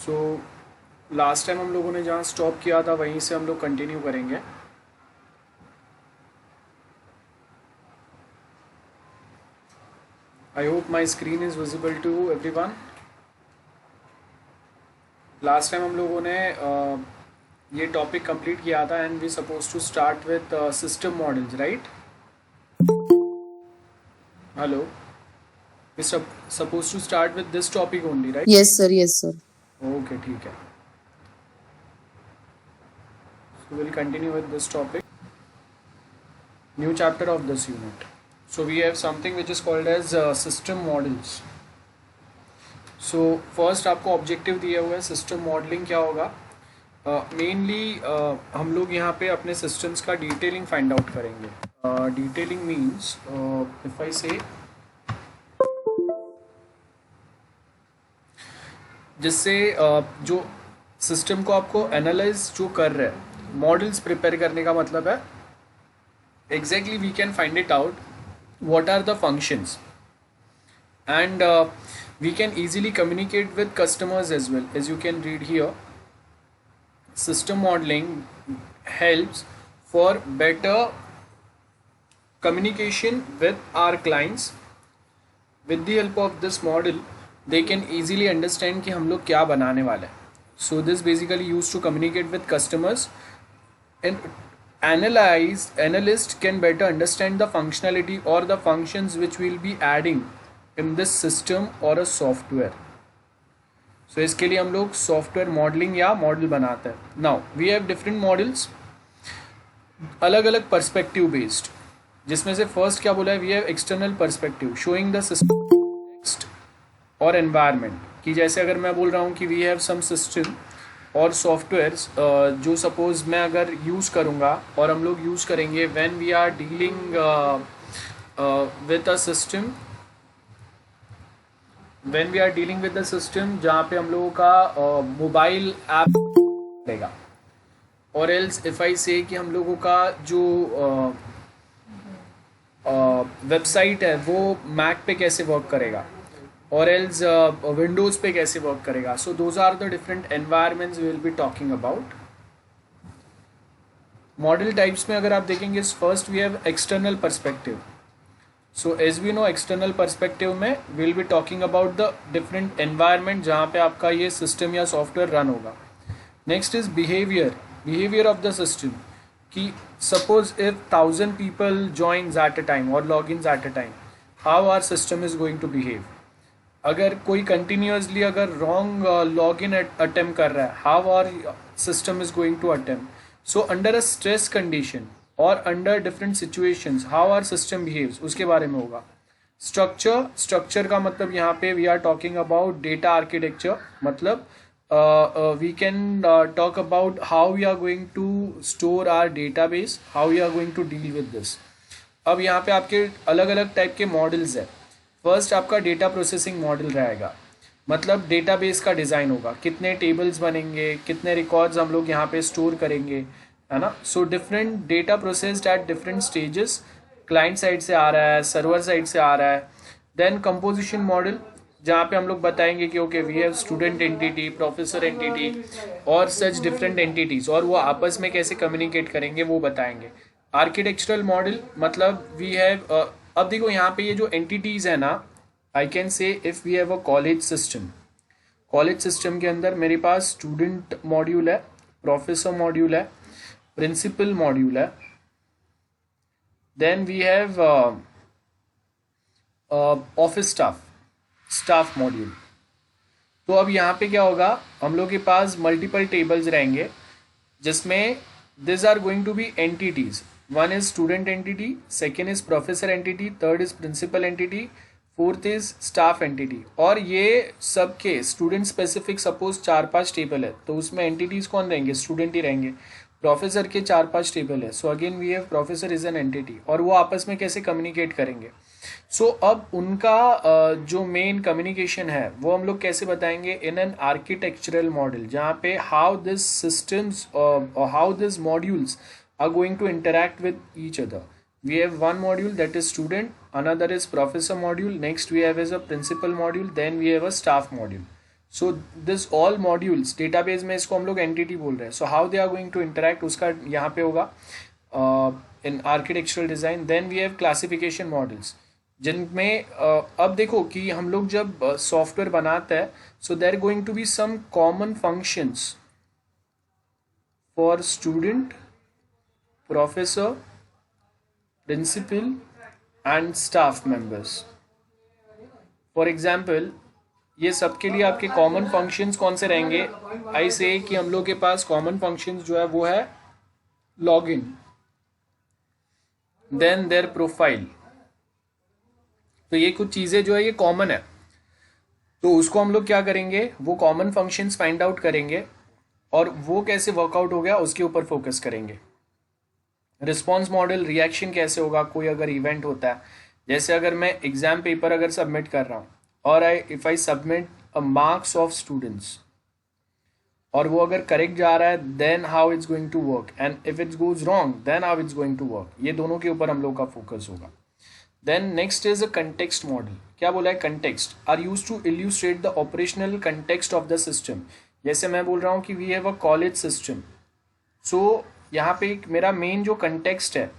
So last time हम लोगों ने जहाँ स्टॉप किया था वहीं से हम लोग कंटिन्यू करेंगे. I hope my screen is visible to everyone. Last time हम लोगों ने ये टॉपिक कंप्लीट किया था and we suppose to start with system models, right? Hello, we suppose to start with this topic only, right? Yes, sir. Yes, sir. Okay, ठीक है. So we'll continue with this topic. New chapter of this unit. So we have something which is called as system models. So first आपको objective दिया हुआ है. System modelling क्या होगा? Mainly हम लोग यहाँ पे अपने सिस्टम्स का डिटेलिंग फाइंड आउट करेंगे. डिटेलिंग मीन्स इफ आई से, जिससे जो सिस्टम को आपको एनालाइज जो कर रहे हैं, मॉडल्स प्रिपेयर करने का मतलब है exactly we can find it out what are the functions, and we can easily communicate with customers as well. As you can read here, system modeling helps for better communication with our clients. With the help of this model they can easily understand कि हम लोग क्या बनाने वाले हैं. So this basically used to communicate with customers, and analyst can better understand the functionality or the functions which we'll be adding in this system or a software. So इसके लिए हम लोग सॉफ्टवेयर मॉडलिंग या model बनाते हैं. Now we have different models, अलग अलग perspective based, जिसमें से फर्स्ट क्या बोला है, we have external perspective showing the system और एनवायरनमेंट. कि जैसे अगर मैं बोल रहा हूँ कि वी हैव सम सिस्टम और सॉफ्टवेयर्स जो सपोज मैं अगर यूज़ करूँगा और हम लोग यूज़ करेंगे when we are dealing with a system, when we are dealing with a system जहाँ पे हम लोगों का मोबाइल ऐप रहेगा, और एल्स इफ आई से कि हम लोगों का जो वेबसाइट है वो मैक पे कैसे वर्क करेगा, और एल्स विंडोज़ पे कैसे वर्क करेगा. So those are the different environments we will be talking about. Model types में अगर आप देखेंगे, first we have external perspective. So as we know, external perspective में we will be talking about the different environment जहाँ पे आपका ये system या सॉफ्टवेयर रन होगा. Next is behaviour of the system. कि suppose if 1000 people joins at a time और log in at a time, how our system is going to behave. अगर कोई कंटिन्यूसली अगर रॉन्ग लॉग इन अटेम्प्ट कर रहा है, how our system is going to attempt. So under a stress condition और under different situations how our system behaves, उसके बारे में होगा. स्ट्रक्चर का मतलब यहाँ पे we are talking about data architecture. मतलब we can talk about how we are going to store our database, how we are going to deal with this. अब यहाँ पे आपके अलग अलग टाइप के मॉडल्स है. फर्स्ट आपका डेटा प्रोसेसिंग मॉडल रहेगा, मतलब डेटाबेस का डिज़ाइन होगा, कितने टेबल्स बनेंगे, कितने रिकॉर्ड्स हम लोग यहाँ पे स्टोर करेंगे, है ना. So different data processed at different stages, client side से आ रहा है, सर्वर साइड से आ रहा है. देन कंपोजिशन मॉडल, जहाँ पे हम लोग बताएंगे कि okay we have student entity, professor entity और सच डिफरेंट एंटिटीज़, और वो आपस में कैसे कम्युनिकेट करेंगे वो बताएंगे. आर्किटेक्चरल मॉडल मतलब वी हैव, अब देखो यहाँ पे ये जो एंटिटीज़ है ना, I can say if we have a college system के अंदर मेरे पास स्टूडेंट मॉड्यूल है, प्रोफेसर मॉड्यूल है, प्रिंसिपल मॉड्यूल है, then we have office staff module. तो अब यहाँ पे क्या होगा, हम लोग के पास मल्टीपल टेबल्स रहेंगे जिसमें this are going to be entities. One is student entity, second is professor entity, third is principal entity, fourth is staff entity. और ये सबके स्टूडेंट स्पेसिफिक सपोज 4-5 टेबल है, तो उसमें एंटिटीज कौन रहेंगे, स्टूडेंट ही रहेंगे. प्रोफेसर के 4-5 टेबल है, so again we have professor is an entity, और वो आपस में कैसे कम्युनिकेट करेंगे. सो अब उनका जो मेन कम्युनिकेशन है वो हम लोग कैसे बताएंगे, इन एन आर्किटेक्चरल मॉडल, जहाँ पे how this systems how this modules are going to interact with each other. We have one module that is student, another is professor module, next we have as a principal module, then we have a staff module. So this all modules database में इसको हम लोग entity बोल रहे हैं. So how they are going to interact उसका यहाँ पे होगा in architectural design. Then we have classification models जिनमें अब देखो कि हम लोग जब सॉफ्टवेयर बनाते हैं so there going to be some common functions for student, professor, principal and staff members. For example ये सबके लिए आपके कॉमन फंक्शंस कौन से रहेंगे. आई से कि हम लोग के पास कॉमन फंक्शंस जो है वो है लॉगिन, देन देयर प्रोफाइल. तो ये कुछ चीज़ें जो है ये कॉमन है. तो उसको हम लोग क्या करेंगे, वो कॉमन फंक्शंस फाइंड आउट करेंगे और वो कैसे वर्कआउट हो गया उसके ऊपर फोकस करेंगे. रिस्पॉन्स मॉडल, रिएक्शन कैसे होगा कोई अगर इवेंट होता है. जैसे अगर मैं एग्जाम पेपर अगर सबमिट कर रहा हूँ और if I submit a marks of students और वो अगर करेक्ट जा रहा है then how it's going to work, and if it's goes wrong then how it's going to work. ये दोनों के ऊपर हम लोग का फोकस होगा. Then next is a context model. क्या बोला है, context are use to illustrate the operational context of the system. जैसे मैं बोल रहा हूँ कि we have a college system. So यहाँ पे मेरा मेन जो कंटेक्स्ट है,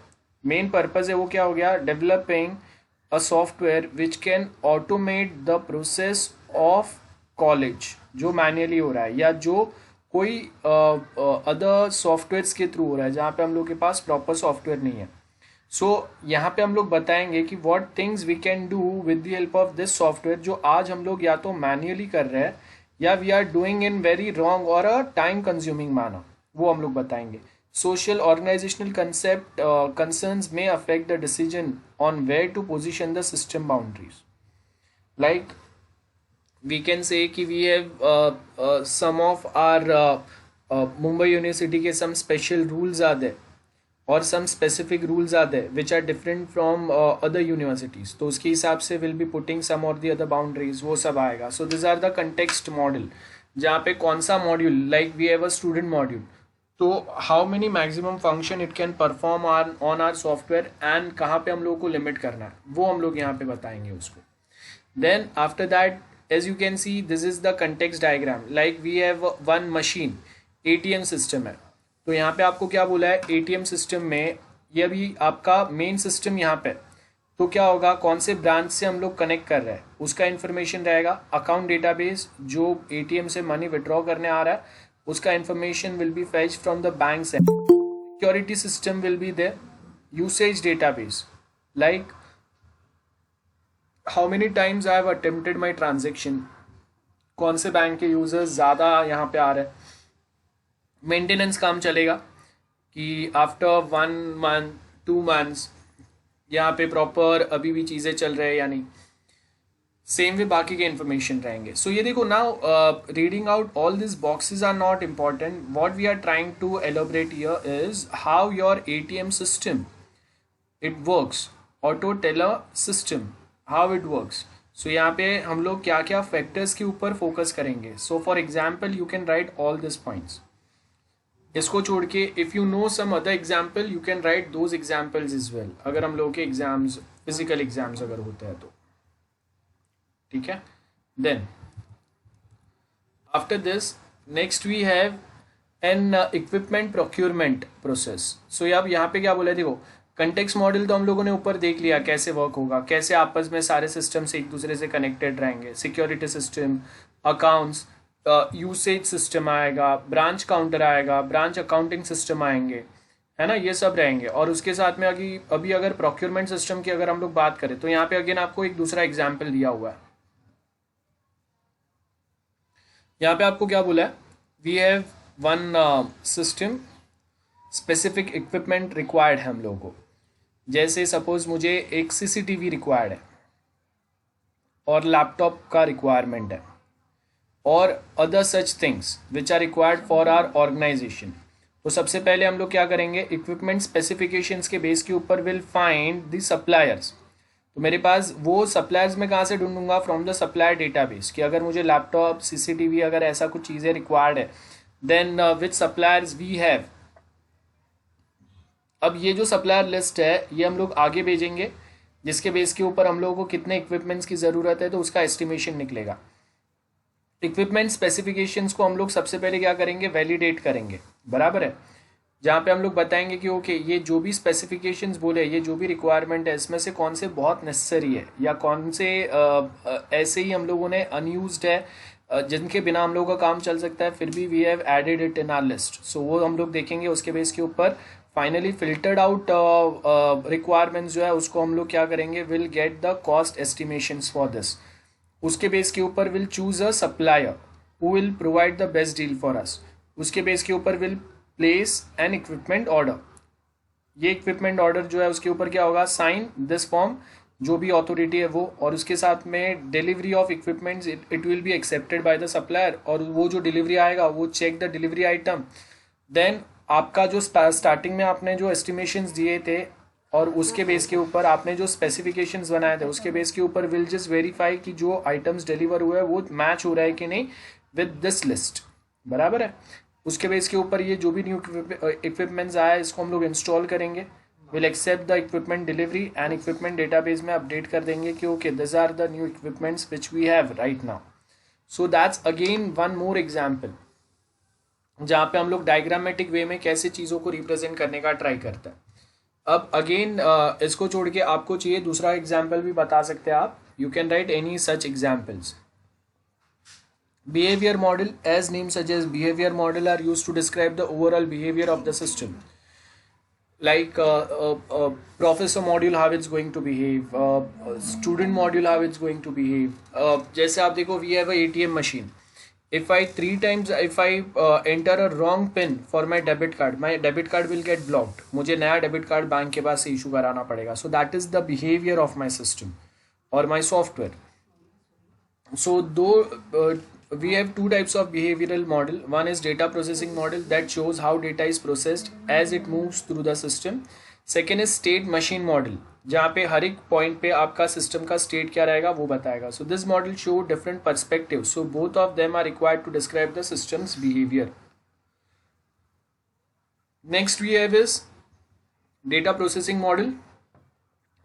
मेन पर्पज है वो क्या हो गया, developing a software which can automate the process of college जो मैन्युअली हो रहा है या जो कोई अदर सॉफ्टवेयर्स के थ्रू हो रहा है जहाँ पे हम लोग के पास प्रॉपर सॉफ्टवेयर नहीं है. सो यहाँ पे हम लोग बताएंगे कि what things we can do with the help of this software जो आज हम लोग या तो मैन्युअली कर रहे हैं या we are doing in very wrong और अ टाइम कंज्यूमिंग मैनर, वो हम लोग बताएंगे. Social organizational concept concerns may affect the decision on where to position the system boundaries. Like we can say कि we have some of our Mumbai University के some special rules are there or some specific rules are there which are different from other universities. तो उसके हिसाब से will be putting some or the other boundaries, वो सब आएगा. So these are the context model जहाँ पे कौन सा module, like we have a student module. तो how many maximum function it can perform on our software and कहाँ पे हम लोगों को लिमिट करना है वो हम लोग यहाँ पे बताएंगे उसको. Then after that as you can see this is the context diagram. Like we have one machine, ATM system है. तो यहाँ पे आपको क्या बोला है, एटीएम सिस्टम में ये भी आपका मेन सिस्टम यहाँ पे. तो क्या होगा, कौन से ब्रांच से हम लोग कनेक्ट कर रहे हैं उसका इन्फॉर्मेशन रहेगा. अकाउंट डेटाबेस जो एटीएम से मनी विड्रॉ करने आ रहा है उसका information will be fetched from the bank's end. Security system will be there. Usage database, like how many times I have attempted my transaction, कौन से बैंक के यूजर्स ज़्यादा यहाँ पे आ रहे हैं. मेंटेनेंस काम चलेगा कि आफ्टर 1 month 2 months यहाँ पे प्रॉपर अभी भी चीज़ें चल रहे हैं या नहीं. सेम वे बाकी के इन्फॉर्मेशन रहेंगे. सो ये देखो now reading out all this boxes are not important. What we are trying to elaborate here is how your ATM system it works, auto teller system how it works. So यहाँ पे हम लोग क्या क्या factors के ऊपर focus करेंगे. So for example you can write all this points. इसको छोड़ के if you know some other example you can write those examples is well, अगर हम लोग के एग्जाम्स फिजिकल एग्जाम्स अगर होते हैं तो. ठीक है. Then after this next we have an equipment procurement process. So अब यहाँ पे क्या बोला है, देखो कंटेक्स्ट मॉडल तो हम लोगों ने ऊपर देख लिया कैसे वर्क होगा, कैसे आपस में सारे सिस्टम से एक दूसरे से कनेक्टेड रहेंगे. Security system, accounts, usage system आएगा, ब्रांच काउंटर आएगा, ब्रांच अकाउंटिंग सिस्टम आएंगे, है ना, ये सब रहेंगे. और उसके साथ में अभी अगर प्रोक्योरमेंट सिस्टम की अगर हम लोग बात करें तो यहाँ पे अगेन आपको एक दूसरा एग्जाम्पल दिया हुआ है. यहाँ पे आपको क्या बोला है, we have one system specific equipment required है हम लोगों को. जैसे सपोज मुझे एक सीसीटीवी रिक्वायर्ड है और लैपटॉप का रिक्वायरमेंट है और other such things which are required for our organisation. तो सबसे पहले हम लोग क्या करेंगे, इक्विपमेंट स्पेसिफिकेशंस के बेस के ऊपर विल फाइंड द सप्लायर्स. तो मेरे पास वो सप्लायर्स में कहाँ से ढूंढूंगा, फ्रॉम द सप्लायर डेटाबेस, कि अगर मुझे लैपटॉप, सीसीटीवी अगर ऐसा कुछ चीज़ें रिक्वायर्ड है then which suppliers we have. अब ये जो सप्लायर लिस्ट है ये हम लोग आगे भेजेंगे जिसके बेस के ऊपर हम लोगों को कितने इक्विपमेंट्स की ज़रूरत है तो उसका एस्टिमेशन निकलेगा. इक्विपमेंट स्पेसिफिकेशंस को हम लोग सबसे पहले क्या करेंगे, वैलिडेट करेंगे, बराबर है। जहाँ पे हम लोग बताएंगे कि ओके ये जो भी स्पेसिफिकेशंस बोले, ये जो भी रिक्वायरमेंट है, इसमें से कौन से बहुत नेसेसरी है या कौन से ऐसे ही हम लोगों ने अनयूज्ड है, जिनके बिना हम लोगों का काम चल सकता है, फिर भी we have added it in our list. So वो हम लोग देखेंगे, उसके बेस के ऊपर फाइनली फिल्टर्ड आउट रिक्वायरमेंट्स जो है उसको हम लोग क्या करेंगे, will get the cost estimations for this. उसके बेस के ऊपर will choose a supplier who will provide the best deal for us. उसके बेस के ऊपर will place N equipment order. ये इक्विपमेंट ऑर्डर जो है उसके ऊपर क्या होगा, साइन दिस फॉर्म, जो भी अथॉरिटी है वो, और उसके साथ में delivery of equipments it will be accepted by the supplier, और वो जो डिलीवरी आएगा वो check the delivery item. Then आपका जो स्टार्टिंग में आपने जो एस्टिमेशंस दिए थे और उसके बेस के ऊपर आपने जो स्पेसिफिकेशंस बनाए थे, उसके बेस के ऊपर विल जस्ट वेरीफाई कि जो आइटम्स डिलीवर हुए हैं वो मैच हो रहा है कि नहीं विद दिस लिस्ट, बराबर है। उसके बेस के ऊपर ये जो भी न्यू इक्विपमेंट्स आया इसको हम लोग इंस्टॉल करेंगे, will accept the equipment delivery and equipment database में अपडेट कर देंगे कि okay this are the new equipments which we have right now. So that's again one more example जहाँ पे हम लोग डायग्रामेटिक वे में कैसे चीज़ों को रिप्रेजेंट करने का ट्राई करते हैं। अब अगेन इसको छोड़ के आपको चाहिए दूसरा एग्जाम्पल भी बता सकते हैं आप, you can right any such examples. Behavior model, as name suggests, behavior model are used to describe the overall behavior of the system. Like professor module, how it's going to behave, student module, how it's going to behave. जैसे आप देखो, we have a ATM machine. If I enter a wrong pin for my debit card, my debit card will get blocked. मुझे नया debit card bank के पास से issue कराना पड़ेगा. So that is the behavior of my system or my software. So though we have two types of behavioral model. One is data processing model that shows how data is processed as it moves through the system. Second is state machine model, जहाँ पे हर एक point पे आपका system का state क्या रहेगा वो बताएगा. So this model show different perspectives. So both of them are required to describe the system's behavior. Next we have is data processing model.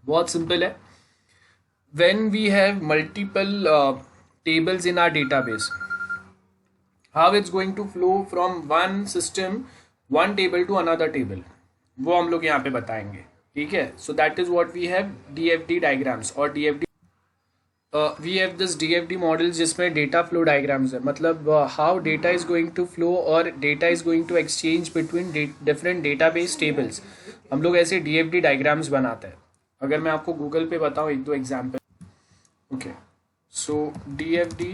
बहुत सिंपल है. When we have multiple tables in our database, how it's going to flow from one system, one table to another table, वो हम लोग यहाँ पे बताएंगे. ठीक है. So that is what we have DFD diagrams or DFD. We have this DFD models जिसमें data flow diagrams है. मतलब how data is going to flow और data is going to exchange between different database tables. हम लोग ऐसे DFD diagrams बनाते हैं. अगर मैं आपको गूगल पे बताऊँ एक दो एग्जाम्पल. ओके, सो DFD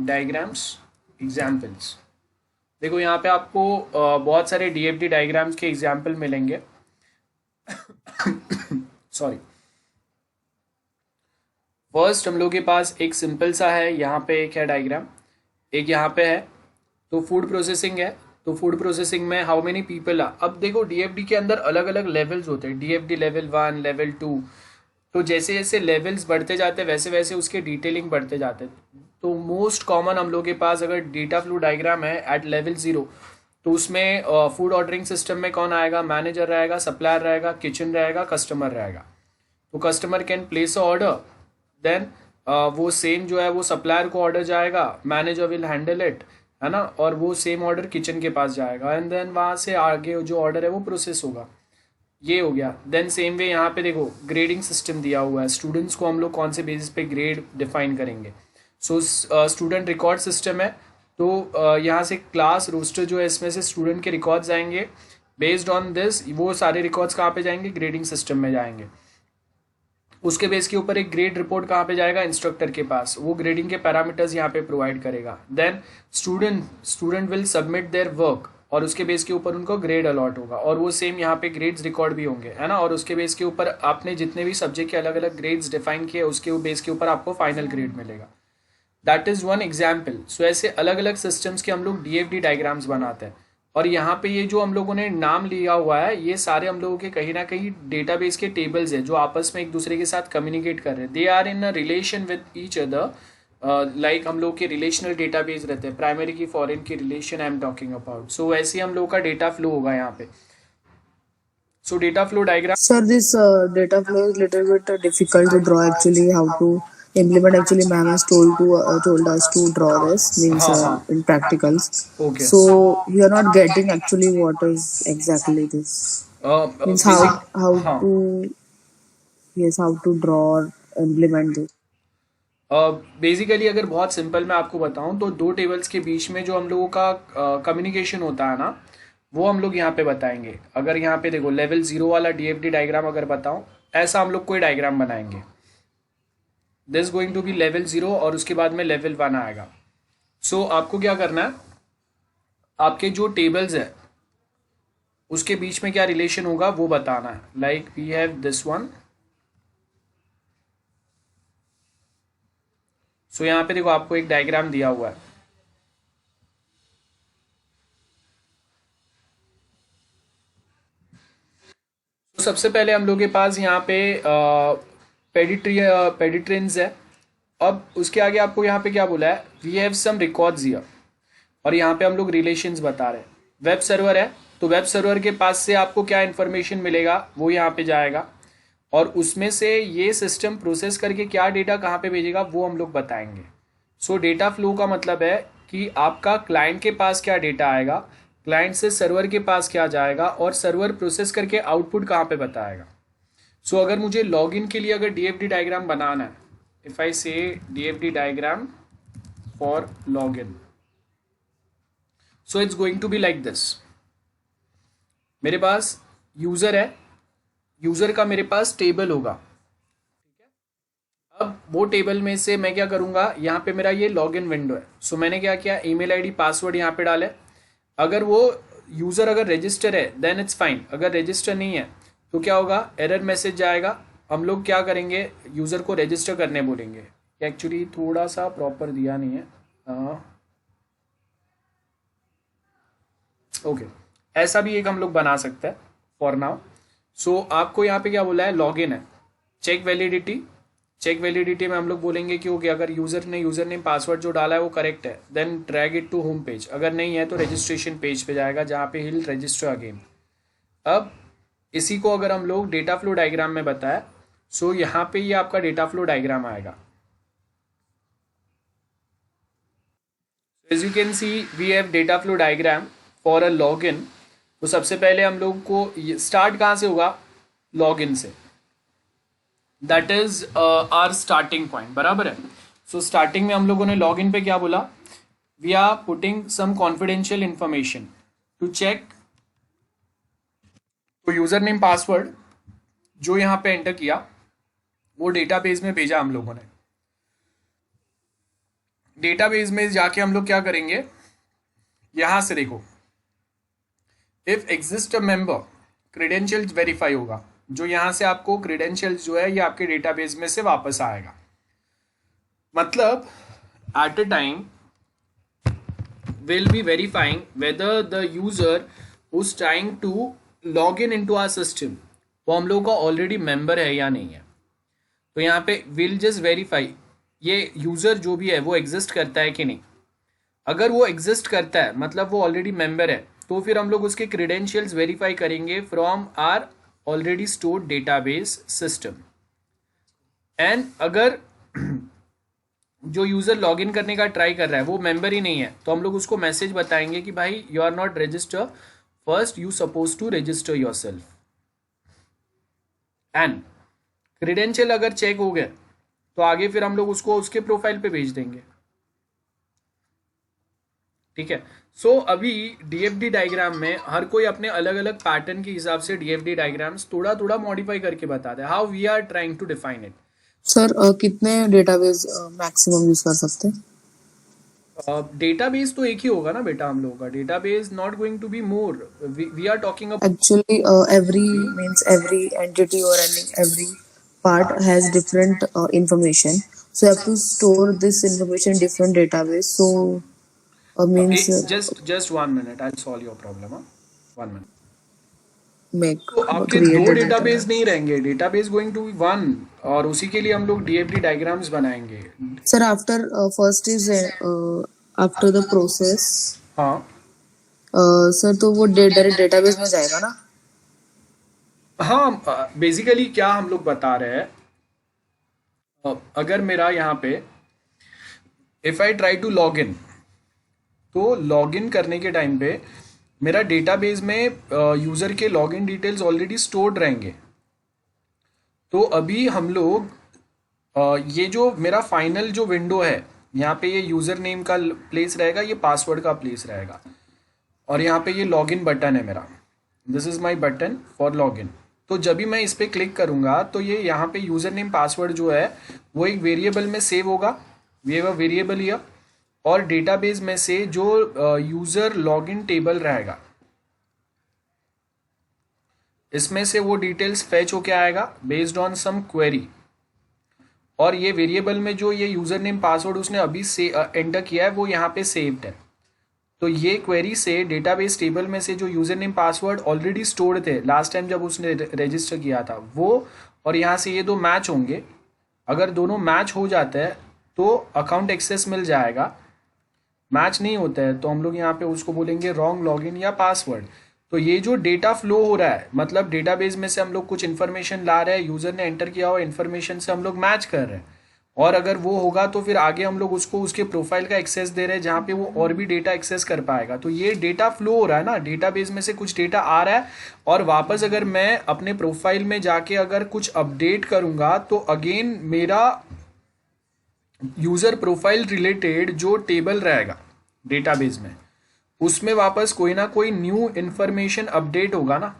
डायग्राम्स एग्जाम्पल्स. देखो यहाँ पे आपको बहुत सारे DFD डायग्राम्स के एग्जाम्पल मिलेंगे. सॉरी. फर्स्ट हम लोग के पास एक सिंपल सा है, यहाँ पे एक है डायग्राम, एक यहाँ पे है. तो फूड प्रोसेसिंग है. तो फूड प्रोसेसिंग में हाउ मेनी पीपल आ. अब देखो DFD के अंदर अलग अलग लेवल्स होते हैं. DFD level 1, level 2. तो जैसे जैसे लेवल्स बढ़ते जाते हैं वैसे वैसे उसके डिटेलिंग बढ़ते जाते हैं. तो मोस्ट कॉमन हम लोग के पास अगर डेटा फ्लो डायग्राम है एट लेवल 0, तो उसमें फूड ऑर्डरिंग सिस्टम में कौन आएगा, मैनेजर रहेगा, सप्लायर रहेगा, किचन रहेगा, कस्टमर रहेगा. तो customer can place a order, then वो सेम जो है वो सप्लायर को ऑर्डर जाएगा, मैनेजर विल हैंडल इट, है ना, और वो सेम ऑर्डर किचन के पास जाएगा एंड देन वहाँ से आगे जो ऑर्डर है वो प्रोसेस होगा. ये हो गया. देन सेम वे यहाँ पे देखो ग्रेडिंग सिस्टम दिया हुआ है. स्टूडेंट्स को हम लोग कौन से बेसिस पे ग्रेड डिफाइन करेंगे. सो स्टूडेंट रिकॉर्ड सिस्टम है. तो यहाँ से क्लास रोस्टर जो है इसमें से स्टूडेंट के रिकॉर्ड्स आएंगे. बेस्ड ऑन दिस वो सारे रिकॉर्ड्स कहाँ पे जाएंगे, ग्रेडिंग सिस्टम में जाएंगे. उसके बेस के ऊपर एक ग्रेड रिपोर्ट कहाँ पे जाएगा, इंस्ट्रक्टर के पास. वो ग्रेडिंग के पैरामीटर्स यहाँ पे प्रोवाइड करेगा. Then student will submit their work और उसके बेस के ऊपर उनको ग्रेड अलॉट होगा और वो सेम यहाँ पे ग्रेड्स रिकॉर्ड भी होंगे, है ना. और उसके बेस के ऊपर आपने जितने भी सब्जेक्ट के अलग अलग ग्रेड्स डिफाइन किए उसके बेस के ऊपर आपको फाइनल ग्रेड मिलेगा. That is one example. So ऐसे अलग अलग सिस्टम्स के हम लोग DFD डायग्राम्स बनाते हैं. और यहाँ पे ये जो हम लोगों ने नाम लिया हुआ है ये सारे हम लोगों के कहीं ना कहीं डेटाबेस के टेबल्स है जो आपस में एक दूसरे के साथ कम्युनिकेट कर रहे हैं. They are in a relation with each other. Like हम लोग के रिलेशनल डेटाबेस रहते हैं, प्राइमरी की फॉरेन की relation I am talking about. So वैसे हम लोग का डेटा फ्लो होगा यहाँ पे. So data flow diagram. Sir, this data flow is little bit difficult to draw actually. How to implement. Actually, ma'am has told us to draw this, means हाँ हाँ in practicals. Okay So you are not getting actually what is exactly this, means basic how हाँ to, yes, how to draw or implement this. Basically अगर बहुत simple मैं आपको बताऊं तो दो टेबल्स के बीच में जो हम लोगों का कम्युनिकेशन होता है ना, वो हम लोग यहाँ पे बताएंगे। अगर यहाँ पे देखो लेवल जीरो वाला डीएफडी डायग्राम अगर बताऊं, ऐसा हम लोग कोई डायग्राम बनाएंगे। This going to be level zero और उसके बाद में लेवल वन आएगा। सो आपको क्या करना है, आपके जो टेबल्स है उसके बीच में क्या रिलेशन होगा वो बताना है। Like we have this one. So यहाँ पे देखो आपको एक डायग्राम दिया हुआ है। तो सबसे पहले हम लोग के पास यहाँ पे पेडिट्रिन्स है। अब उसके आगे आपको यहाँ पे क्या बोला है, we have some records here, और यहाँ पे हम लोग रिलेशंस बता रहे हैं। वेब सर्वर है तो वेब सर्वर के पास से आपको क्या इन्फॉर्मेशन मिलेगा वो यहाँ पे जाएगा, और उसमें से ये सिस्टम प्रोसेस करके क्या डेटा कहाँ पे भेजेगा वो हम लोग बताएंगे। सो डेटा फ्लो का मतलब है कि आपका क्लाइंट के पास क्या डेटा आएगा, क्लाइंट से सर्वर के पास क्या जाएगा, और सर्वर प्रोसेस करके आउटपुट कहाँ पे बताएगा। सो अगर मुझे लॉगिन के लिए अगर डीएफडी डायग्राम बनाना है, if I say DFD diagram for login, so it's going to be like this. मेरे पास यूजर है, यूजर का मेरे पास टेबल होगा। अब वो टेबल में से मैं क्या करूंगा, यहाँ पे मेरा ये लॉगिन विंडो है। सो मैंने क्या किया, ईमेल आईडी पासवर्ड यहाँ पे डाले। अगर वो यूजर अगर रजिस्टर है देन इट्स फाइन, अगर रजिस्टर नहीं है तो क्या होगा, एरर मैसेज जाएगा। हम लोग क्या करेंगे, यूजर को रजिस्टर करने बोलेंगे। एक्चुअली थोड़ा सा प्रॉपर दिया नहीं है, ओके ऐसा भी एक हम लोग बना सकते हैं फॉर नाउ। सो आपको यहाँ पे क्या बोला है, लॉगिन है। चेक वैलिडिटी, चेक वैलिडिटी में हम लोग बोलेंगे कि ओके अगर यूजर ने यूजर नेम पासवर्ड जो डाला है वो करेक्ट है then drag it to home page, अगर नहीं है तो रजिस्ट्रेशन पेज पे जाएगा जहाँ पे हिल रजिस्टर अगेन। अब इसी को अगर हम लोग डेटा फ्लो डायग्राम में बताए, सो यहाँ पे ये आपका डेटा फ्लो डायग्राम आएगा। As you can see we have data flow diagram for a login. तो सबसे पहले हम लोग को स्टार्ट कहाँ से होगा, लॉगिन से। That is our starting point, बराबर है। सो स्टार्टिंग में हम लोगों ने लॉगिन पे क्या बोला, we are putting some confidential information to check. तो यूजर नेम पासवर्ड जो यहाँ पे एंटर किया वो डेटाबेस में भेजा हम लोगों ने। डेटाबेस में जाके हम लोग क्या करेंगे, यहां से देखो if exist a member credentials verify होगा, जो यहां से आपको क्रेडेंशियल्स जो है ये आपके डेटाबेस में से वापस आएगा। मतलब eight a time will be verifying whether the user who's trying to log in into our system वो हम लोगों का ऑलरेडी मेंबर है या नहीं है। तो यहाँ पे विल जस्ट वेरीफाई ये यूजर जो भी है वो एग्जिस्ट करता है कि नहीं। अगर वो एग्जिस्ट करता है मतलब वो ऑलरेडी मेंबर है, तो फिर हम लोग उसके क्रेडेंशियल्स वेरीफाई करेंगे from our already stored database system. And अगर जो यूजर लॉगिन करने का ट्राई कर रहा है वो मेंबर ही नहीं है, तो हम लोग उसको मैसेज बताएंगे कि भाई you are not register, first you suppose to register yourself. And credential अगर चेक हो गया तो आगे फिर हम लोग उसको उसके प्रोफाइल पे भेज देंगे। ठीक है। सो अभी डीएफडी डायग्राम में हर कोई अपने अलग अलग पैटर्न के हिसाब से डीएफडी डायग्राम्स थोड़ा थोड़ा मॉडिफाई करके बताता है, how we are trying to define it. Sir कितने डेटाबेस मैक्सिमम यूज कर सकते हैं? डेटाबेस तो एक ही होगा ना बेटा, हम लोगों का database not going to be more, we are talking about Actually, every means every entity or every part has different information. So you have to store this information in different database. So means just 1 minute, I solve your problem. 1 minute. make तो आपके create दो the database नहीं database. रहेंगे, database going to be one, और उसी के लिए हम लोग डीएफडी डायग्राम्स बनाएंगे। Sir, after first is after the process. हाँ सर तो वो डायरेक्ट डेटाबेस में जाएगा ना? हाँ, बेसिकली क्या हम लोग बता रहे हैं, अगर मेरा यहाँ पे if I try to log in, तो लॉग इन करने के टाइम पे मेरा डेटाबेस में यूज़र के लॉगिन डिटेल्स ऑलरेडी स्टोर्ड रहेंगे। तो अभी हम लोग ये जो मेरा फाइनल जो विंडो है, यहाँ पे ये यूज़र नेम का प्लेस रहेगा, ये पासवर्ड का प्लेस रहेगा, और यहाँ पे ये लॉगिन बटन है मेरा, this is my button for login. तो जब भी मैं इस पर क्लिक करूँगा तो ये यहाँ पे यूज़र नेम पासवर्ड जो है वो एक वेरिएबल में सेव होगा, we have a variable here, और डेटाबेस में से जो यूज़र लॉगिन टेबल रहेगा इसमें से वो डिटेल्स फैच होके आएगा बेस्ड ऑन सम क्वेरी, और ये वेरिएबल में जो ये यूज़र नेम पासवर्ड उसने अभी से एंटर किया है वो यहाँ पे सेव्ड है। तो ये क्वेरी से डेटाबेस टेबल में से जो user name password already stored थे लास्ट टाइम जब उसने रजिस्टर किया था वो, और यहाँ से ये दो मैच होंगे। अगर दोनों मैच हो जाते हैं तो अकाउंट एक्सेस मिल जाएगा, मैच नहीं होता है तो हम लोग यहाँ पे उसको बोलेंगे रॉन्ग लॉगिन या पासवर्ड। तो ये जो डेटा फ्लो हो रहा है, मतलब डेटाबेस में से हम लोग कुछ इन्फॉर्मेशन ला रहे हैं, यूज़र ने एंटर किया हुआ इन्फॉर्मेशन से हम लोग मैच कर रहे हैं, और अगर वो होगा तो फिर आगे हम लोग उसको उसके प्रोफाइल का एक्सेस दे रहे हैं जहाँ पे वो और भी डेटा एक्सेस कर पाएगा। तो ये डेटा फ्लो हो रहा है ना, डेटाबेस में से कुछ डेटा आ रहा है, और वापस अगर मैं अपने प्रोफाइल में जाके अगर कुछ अपडेट करूँगा तो अगेन मेरा यूज़र प्रोफाइल रिलेटेड जो टेबल रहेगा डेटाबेस में उसमें वापस कोई ना कोई न्यू इन्फॉर्मेशन अपडेट होगा ना,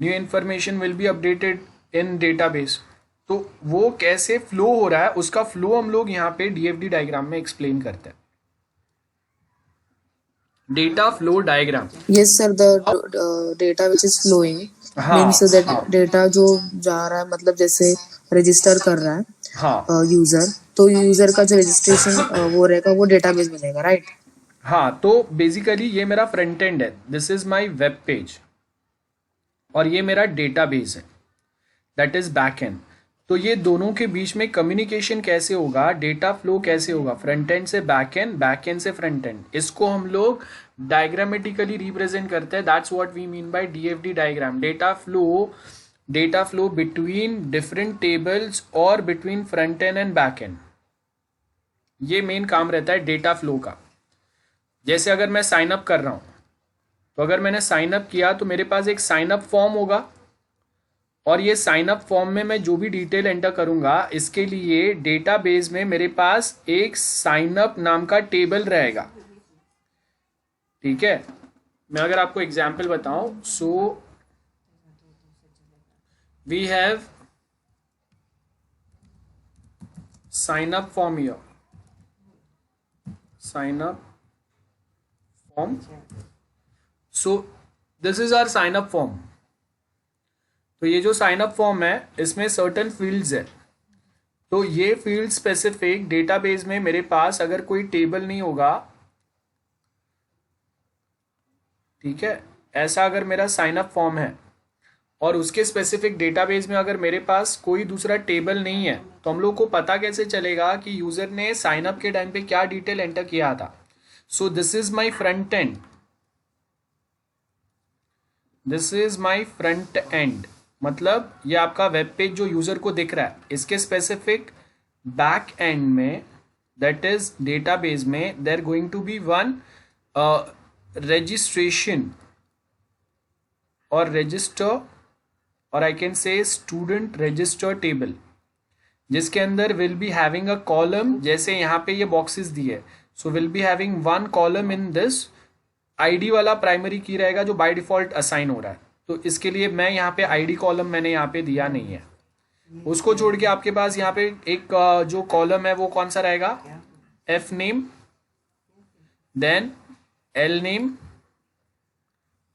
new information will be updated in database. तो वो कैसे फ्लो हो रहा है उसका फ्लो हम लोग यहाँ पे डीएफडी डायग्राम में एक्सप्लेन करते हैं। Data flow diagram. Yes, sir. The data which is flowing हाँ means that हाँ data जो जा रहा है, मतलब जैसे रजिस्टर कर रहा हाँ है यूजर, तो यूजर का जो रजिस्ट्रेशन वो रहेगा वो डेटाबेस में रहेगा, राइट? हाँ। तो बेसिकली ये मेरा फ्रंट एंड है, this is my web page, और ये मेरा डेटाबेस है, दैट इज बैक एंड। तो ये दोनों के बीच में कम्युनिकेशन कैसे होगा, डेटा फ्लो कैसे होगा, फ्रंट एंड से बैक एंड, बैक एंड से फ्रंट एंड, इसको हम लोग डायग्रामेटिकली रिप्रेजेंट करते हैं। That's what we mean by DFD diagram, data flow between different tables और between front end and back end. ये मेन काम रहता है डेटा फ्लो का। जैसे अगर मैं साइन अप कर रहा हूँ, तो अगर मैंने साइन अप किया तो मेरे पास एक साइन अप फॉर्म होगा, और ये साइन अप फॉर्म में मैं जो भी डिटेल एंटर करूंगा इसके लिए डेटाबेस में मेरे पास एक साइन अप नाम का टेबल रहेगा। ठीक है, मैं अगर आपको एग्जांपल बताऊं, so we have sign up form here, sign up form, so this is our sign up form. तो ये जो साइन अप फॉर्म है इसमें सर्टेन फील्ड्स है, तो ये फील्ड स्पेसिफिक डेटाबेस में मेरे पास अगर कोई टेबल नहीं होगा, ठीक है, ऐसा अगर मेरा साइन अप फॉर्म है और उसके स्पेसिफिक डेटाबेस में अगर मेरे पास कोई दूसरा टेबल नहीं है, तो हम लोग को पता कैसे चलेगा कि यूजर ने साइन अप के टाइम पे क्या डिटेल एंटर किया था। सो this is my front end, this is my front end, मतलब ये आपका वेब पेज जो यूजर को दिख रहा है, इसके स्पेसिफिक बैक एंड में, दैट इज डेटाबेस में, there going to be one registration और रजिस्टर, और I can say student register table, जिसके अंदर will be having a column, जैसे यहाँ पे ये बॉक्सेस दिए, so will be having one column in this, ID वाला प्राइमरी की रहेगा जो बाय डिफॉल्ट असाइन हो रहा है, तो इसके लिए मैं यहाँ पे आईडी कॉलम मैंने यहाँ पे दिया नहीं है। उसको छोड़ के आपके पास यहाँ पे एक जो कॉलम है वो कौन सा रहेगा, F name, then L name,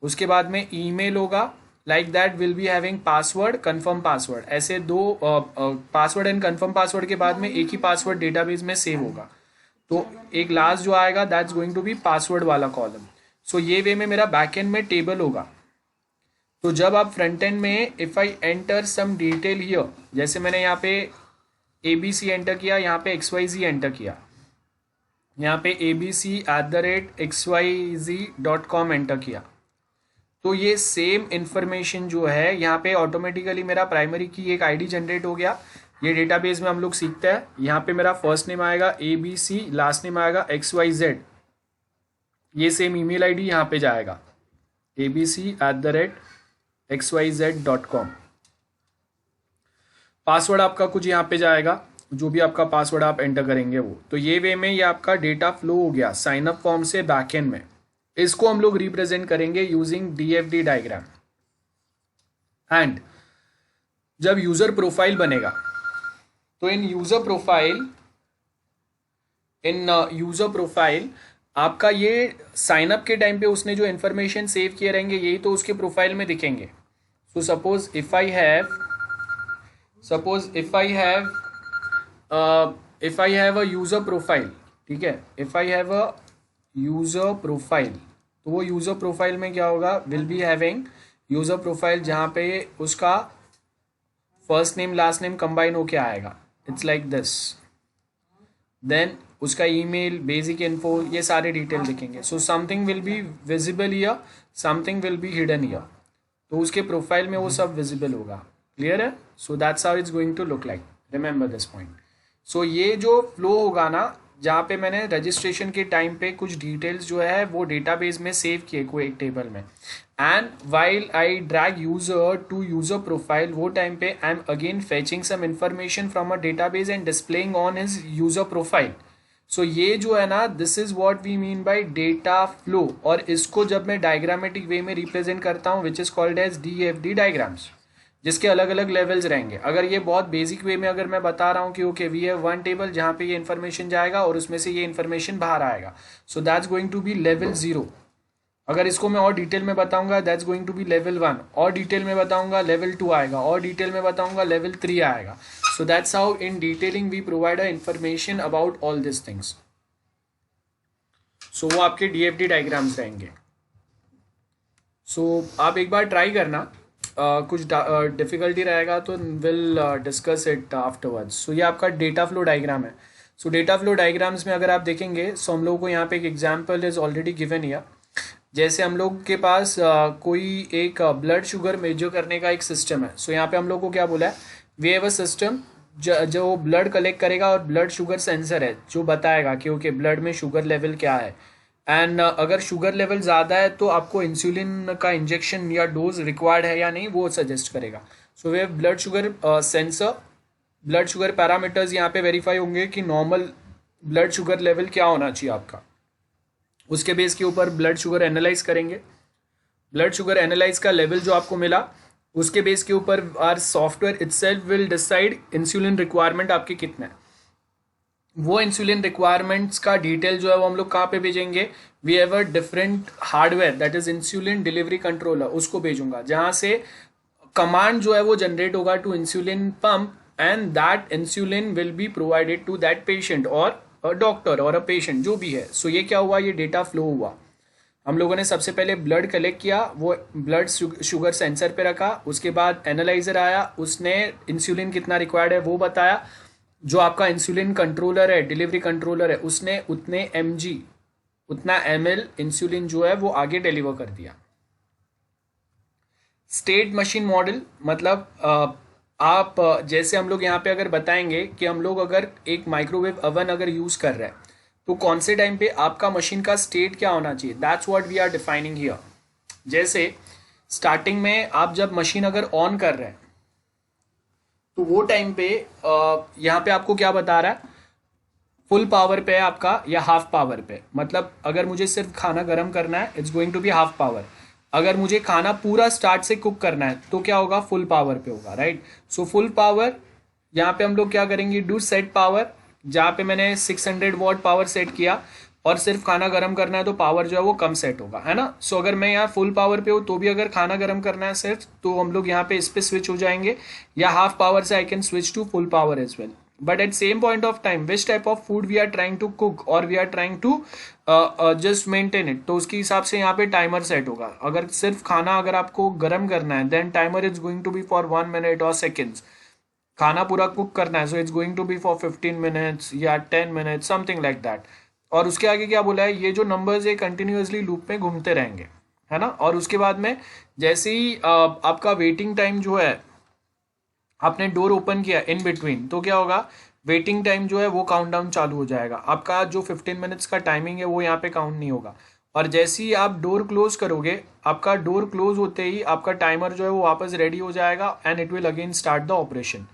उसके बाद में ईमेल होगा, like that will be having password, confirm password, ऐसे दो पासवर्ड एंड कंफर्म पासवर्ड के बाद में एक ही पासवर्ड डेटाबेस में सेव होगा, तो एक लास्ट जो आएगा that's going to be password वाला कॉलम। सो ये वे में मेरा बैकएंड में टेबल होगा। तो जब आप फ्रंट एंड में if I enter some detail here, जैसे मैंने यहाँ पे ABC एंटर किया, यहाँ पे XYZ एंटर किया, यहाँ पे abc@xyz.com एंटर किया, तो ये सेम इंफॉर्मेशन जो है यहाँ पे ऑटोमेटिकली मेरा प्राइमरी की एक आईडी जनरेट हो गया, ये डेटाबेस में हम लोग सीखते हैं, यहाँ पे मेरा फर्स्ट नेम आएगा ABC, लास्ट नेम आएगा XYZ, ये सेम ईमेल आईडी यहाँ पे जाएगा abc@xyz.com। पासवर्ड आपका कुछ यहाँ पे जाएगा, जो भी आपका पासवर्ड आप एंटर करेंगे वो। तो ये वे में ये आपका डेटा फ्लो हो गया साइन अप फॉर्म से बैकएंड में। इसको हम लोग रिप्रेजेंट करेंगे यूजिंग DFD डायग्राम। एंड जब यूजर प्रोफाइल बनेगा तो इन यूजर प्रोफाइल आपका ये साइन अप के टाइम पे उसने जो इन्फॉर्मेशन सेव किए रहेंगे यही तो उसके प्रोफाइल में दिखेंगे। So suppose if I have a user profile, ठीक है, if I have a user profile, तो वो यूजर प्रोफाइल में क्या होगा, will be having user profile जहाँ पे उसका first name last name combine होके आएगा, इट्स लाइक दिस। देन उसका ईमेल, बेसिक इन्फो, ये सारे डिटेल दिखेंगे। So something will be visible here, something will be hidden here, तो उसके प्रोफाइल में वो सब विजिबल होगा। क्लियर है? So that's how it's going to look like, remember this point. सो ये जो फ्लो होगा ना, जहाँ पे मैंने रजिस्ट्रेशन के टाइम पे कुछ डिटेल्स जो है वो डेटाबेस में सेव किए कोई एक टेबल में, and while I drag user to user profile, वो टाइम पे I am again fetching some information from a database and displaying on his user profile. So ये जो है ना, this is what we mean by data flow, और इसको जब मैं डायग्रामेटिक वे में रिप्रेजेंट करता हूँ which is called as DFD diagrams, जिसके अलग अलग लेवल्स रहेंगे। अगर ये बहुत बेसिक वे में अगर मैं बता रहा हूँ कि okay we have one table जहाँ पे ये इन्फॉर्मेशन जाएगा और उसमें से ये इन्फॉर्मेशन बाहर आएगा, so that's going to be level 0। अगर इसको मैं और डिटेल में बताऊंगा that's going to be level 1, और डिटेल में बताऊंगा लेवल 2 आएगा, और डिटेल में बताऊंगा लेवल 3 आएगा। So that's how in detailing we provide a information about all this things. So वो आपके DFD डायग्राम्स रहेंगे। सो आप एक बार ट्राई करना, कुछ डिफिकल्टी रहेगा तो विल डिस्कस इट आफ्टरवर्ड्स। सो ये आपका डेटा फ्लो डायग्राम है। सो डेटा फ्लो डायग्राम्स में अगर आप देखेंगे, सो हम लोगों को यहाँ पे एक example is already given here. जैसे हम लोग के पास कोई एक ब्लड शुगर मेजर करने का एक सिस्टम है। सो यहाँ पे हम लोग को क्या बोला है, वी हैव अ सिस्टम जो ब्लड कलेक्ट करेगा और ब्लड शुगर सेंसर है जो बताएगा कि ओके ब्लड में शुगर लेवल क्या है, एंड अगर शुगर लेवल ज़्यादा है तो आपको इंसुलिन का इंजेक्शन या डोज रिक्वायर्ड है या नहीं वो सजेस्ट करेगा। सो वे blood sugar sensor, blood sugar parameters यहाँ पे वेरीफाई होंगे कि नॉर्मल ब्लड शुगर लेवल क्या होना चाहिए आपका। उसके बेस के ऊपर ब्लड शुगर एनालाइज करेंगे। ब्लड शुगर एनालाइज का लेवल जो आपको मिला उसके बेस के ऊपर our software itself will decide insulin requirement आपके कितना है। वो इंसुलिन रिक्वायरमेंट्स का डिटेल जो है वो हम लोग कहाँ पे भेजेंगे, we have a different hardware that is insulin delivery controller, उसको भेजूंगा जहाँ से कमांड जो है वो जनरेट होगा to insulin pump, and that insulin will be provided to that patient और अ डॉक्टर और अ पेशेंट जो भी है। सो ये क्या हुआ, ये डेटा फ्लो हुआ। हम लोगों ने सबसे पहले ब्लड कलेक्ट किया, वो ब्लड शुगर सेंसर पे रखा, उसके बाद एनालाइजर आया, उसने इंसुलिन कितना रिक्वायर्ड है वो बताया। जो आपका इंसुलिन कंट्रोलर है, डिलीवरी कंट्रोलर है, उसने उतने mg, उतना ml इंसुलिन जो है वो आगे डिलीवर कर दिया। स्टेट मशीन मॉडल मतलब आप जैसे हम लोग यहाँ पे अगर बताएंगे कि हम लोग अगर एक माइक्रोवेव अवन अगर यूज कर रहे हैं तो कौन से टाइम पे आपका मशीन का स्टेट क्या होना चाहिए, that's what we are defining here. जैसे स्टार्टिंग में आप जब मशीन अगर ऑन कर रहे हैं तो वो टाइम पे यहाँ पे आपको क्या बता रहा है, फुल पावर पे है आपका या हाफ पावर पे। मतलब अगर मुझे सिर्फ खाना गर्म करना है it's going to be half power, अगर मुझे खाना पूरा स्टार्ट से कुक करना है तो क्या होगा, फुल पावर पे होगा, राइट। सो फुल पावर यहाँ पे हम लोग क्या करेंगे, डू सेट पावर, जहाँ पे मैंने 600 वॉट पावर सेट किया और सिर्फ खाना गर्म करना है तो पावर जो है वो कम सेट होगा, है ना। सो अगर मैं यहाँ फुल पावर पे हूँ तो भी अगर खाना गर्म करना है सिर्फ तो हम लोग यहाँ पे इस पे स्विच हो जाएंगे, या हाफ पावर से I can switch to full power as well. But at same point of time which type of food we are trying to cook और we are trying to just maintain it, तो उसके हिसाब से यहाँ पे timer set होगा। अगर सिर्फ खाना अगर आपको गर्म करना है then timer is going to be for 1 minute और सेकेंड्स। खाना पूरा कुक करना है so it's going to be for 15 minutes या 10 मिनट्स समथिंग लाइक दैट। और उसके आगे क्या बोला है, ये जो नंबर्स है कंटिन्यूअसली लूप में घूमते रहेंगे, है ना। और उसके बाद में जैसे ही आपका वेटिंग टाइम जो है आपने डोर ओपन किया इन बिटवीन, तो क्या होगा, वेटिंग टाइम जो है वो काउंट डाउन चालू हो जाएगा। आपका जो 15 मिनट्स का टाइमिंग है वो यहाँ पे काउंट नहीं होगा। और जैसे ही आप डोर क्लोज करोगे, आपका डोर क्लोज होते ही आपका टाइमर जो है वो वापस रेडी हो जाएगा and it will again start the operation.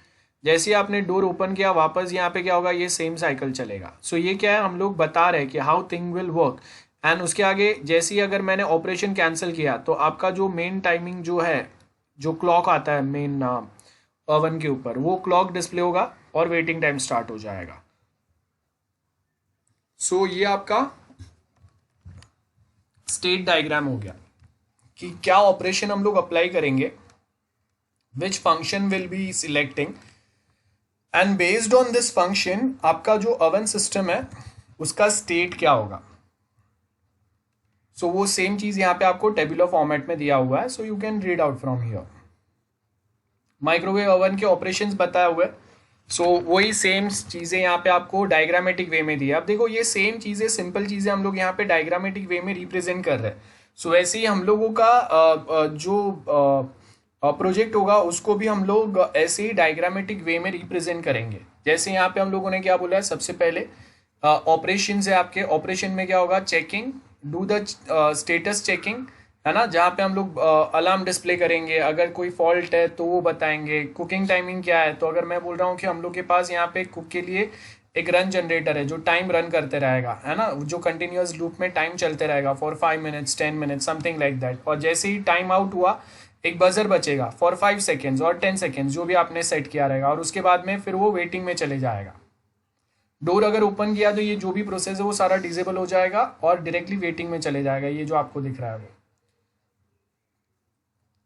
जैसे ही आपने डोर ओपन किया, वापस यहाँ पे क्या होगा, ये सेम साइकिल चलेगा। सो ये क्या है, हम लोग बता रहे हैं कि how thing will work. And उसके आगे जैसे ही अगर मैंने ऑपरेशन कैंसिल किया, तो आपका जो मेन टाइमिंग जो है, जो क्लॉक आता है मेन ओवन के ऊपर, वो क्लॉक डिस्प्ले होगा और वेटिंग टाइम स्टार्ट हो जाएगा। सो ये आपका स्टेट डायग्राम हो गया कि क्या ऑपरेशन हम लोग अप्लाई करेंगे, which function will be selecting, and based on this function आपका जो ओवन सिस्टम है उसका स्टेट क्या होगा। सो वो सेम चीज यहाँ पे आपको टेबुलर फॉर्मेट में दिया हुआ है, so you can read out from here. Microwave oven के ऑपरेशंस बताए हुए, सो वही सेम चीज़ें यहाँ पे आपको डायग्रामेटिक वे में दी है। अब देखो ये सेम चीज़ें, सिंपल चीज़ें हम लोग यहाँ पे डायग्रामेटिक वे में रिप्रेजेंट कर रहे हैं। सो वैसे ही हम लोगों का जो प्रोजेक्ट होगा उसको भी हम लोग ऐसे ही डायग्रामेटिक वे में रिप्रेजेंट करेंगे। जैसे यहाँ पे हम लोगों ने क्या बोला है, सबसे पहले ऑपरेशन है आपके। ऑपरेशन में क्या होगा, checking, do the status checking, है ना, जहाँ पे हम लोग अलार्म डिस्प्ले करेंगे, अगर कोई फॉल्ट है तो वो बताएंगे। कुकिंग टाइमिंग क्या है, तो अगर मैं बोल रहा हूँ कि हम लोग के पास यहाँ पे कुक के लिए एक रन जनरेटर है जो टाइम रन करते रहेगा, है ना, जो कंटिन्यूअस लूप में टाइम चलते रहेगा for 5 minutes 10 minutes something like that. और जैसे ही टाइम आउट हुआ, एक बजर बचेगा फॉर 5 सेकेंड्स और 10 सेकेंड्स, जो भी आपने सेट किया रहेगा, और उसके बाद में फिर वो वेटिंग में चले जाएगा। डोर अगर ओपन किया तो ये जो भी प्रोसेस है वो सारा डिसेबल हो जाएगा और डायरेक्टली वेटिंग में चले जाएगा, ये जो आपको दिख रहा है वो।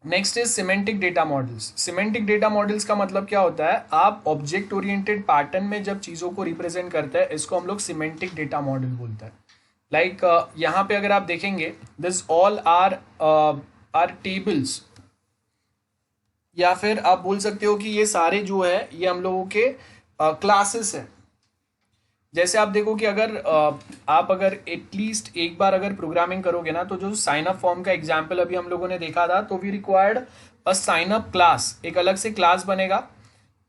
Next is semantic data models. Semantic data models का मतलब क्या होता है, आप ऑब्जेक्ट ओरिएंटेड पैटर्न में जब चीज़ों को रिप्रेजेंट करते हैं, इसको हम लोग सिमेंटिक डेटा मॉडल बोलते हैं। लाइक यहाँ पे अगर आप देखेंगे, दिस ऑल आर टेबल्स, या फिर आप बोल सकते हो कि ये सारे जो है ये हम लोगों के क्लासेस है। जैसे आप देखो कि अगर आप अगर एटलीस्ट एक बार अगर प्रोग्रामिंग करोगे ना, तो जो साइन अप फॉर्म का एग्जांपल अभी हम लोगों ने देखा था, तो we required a sign up class, एक अलग से क्लास बनेगा,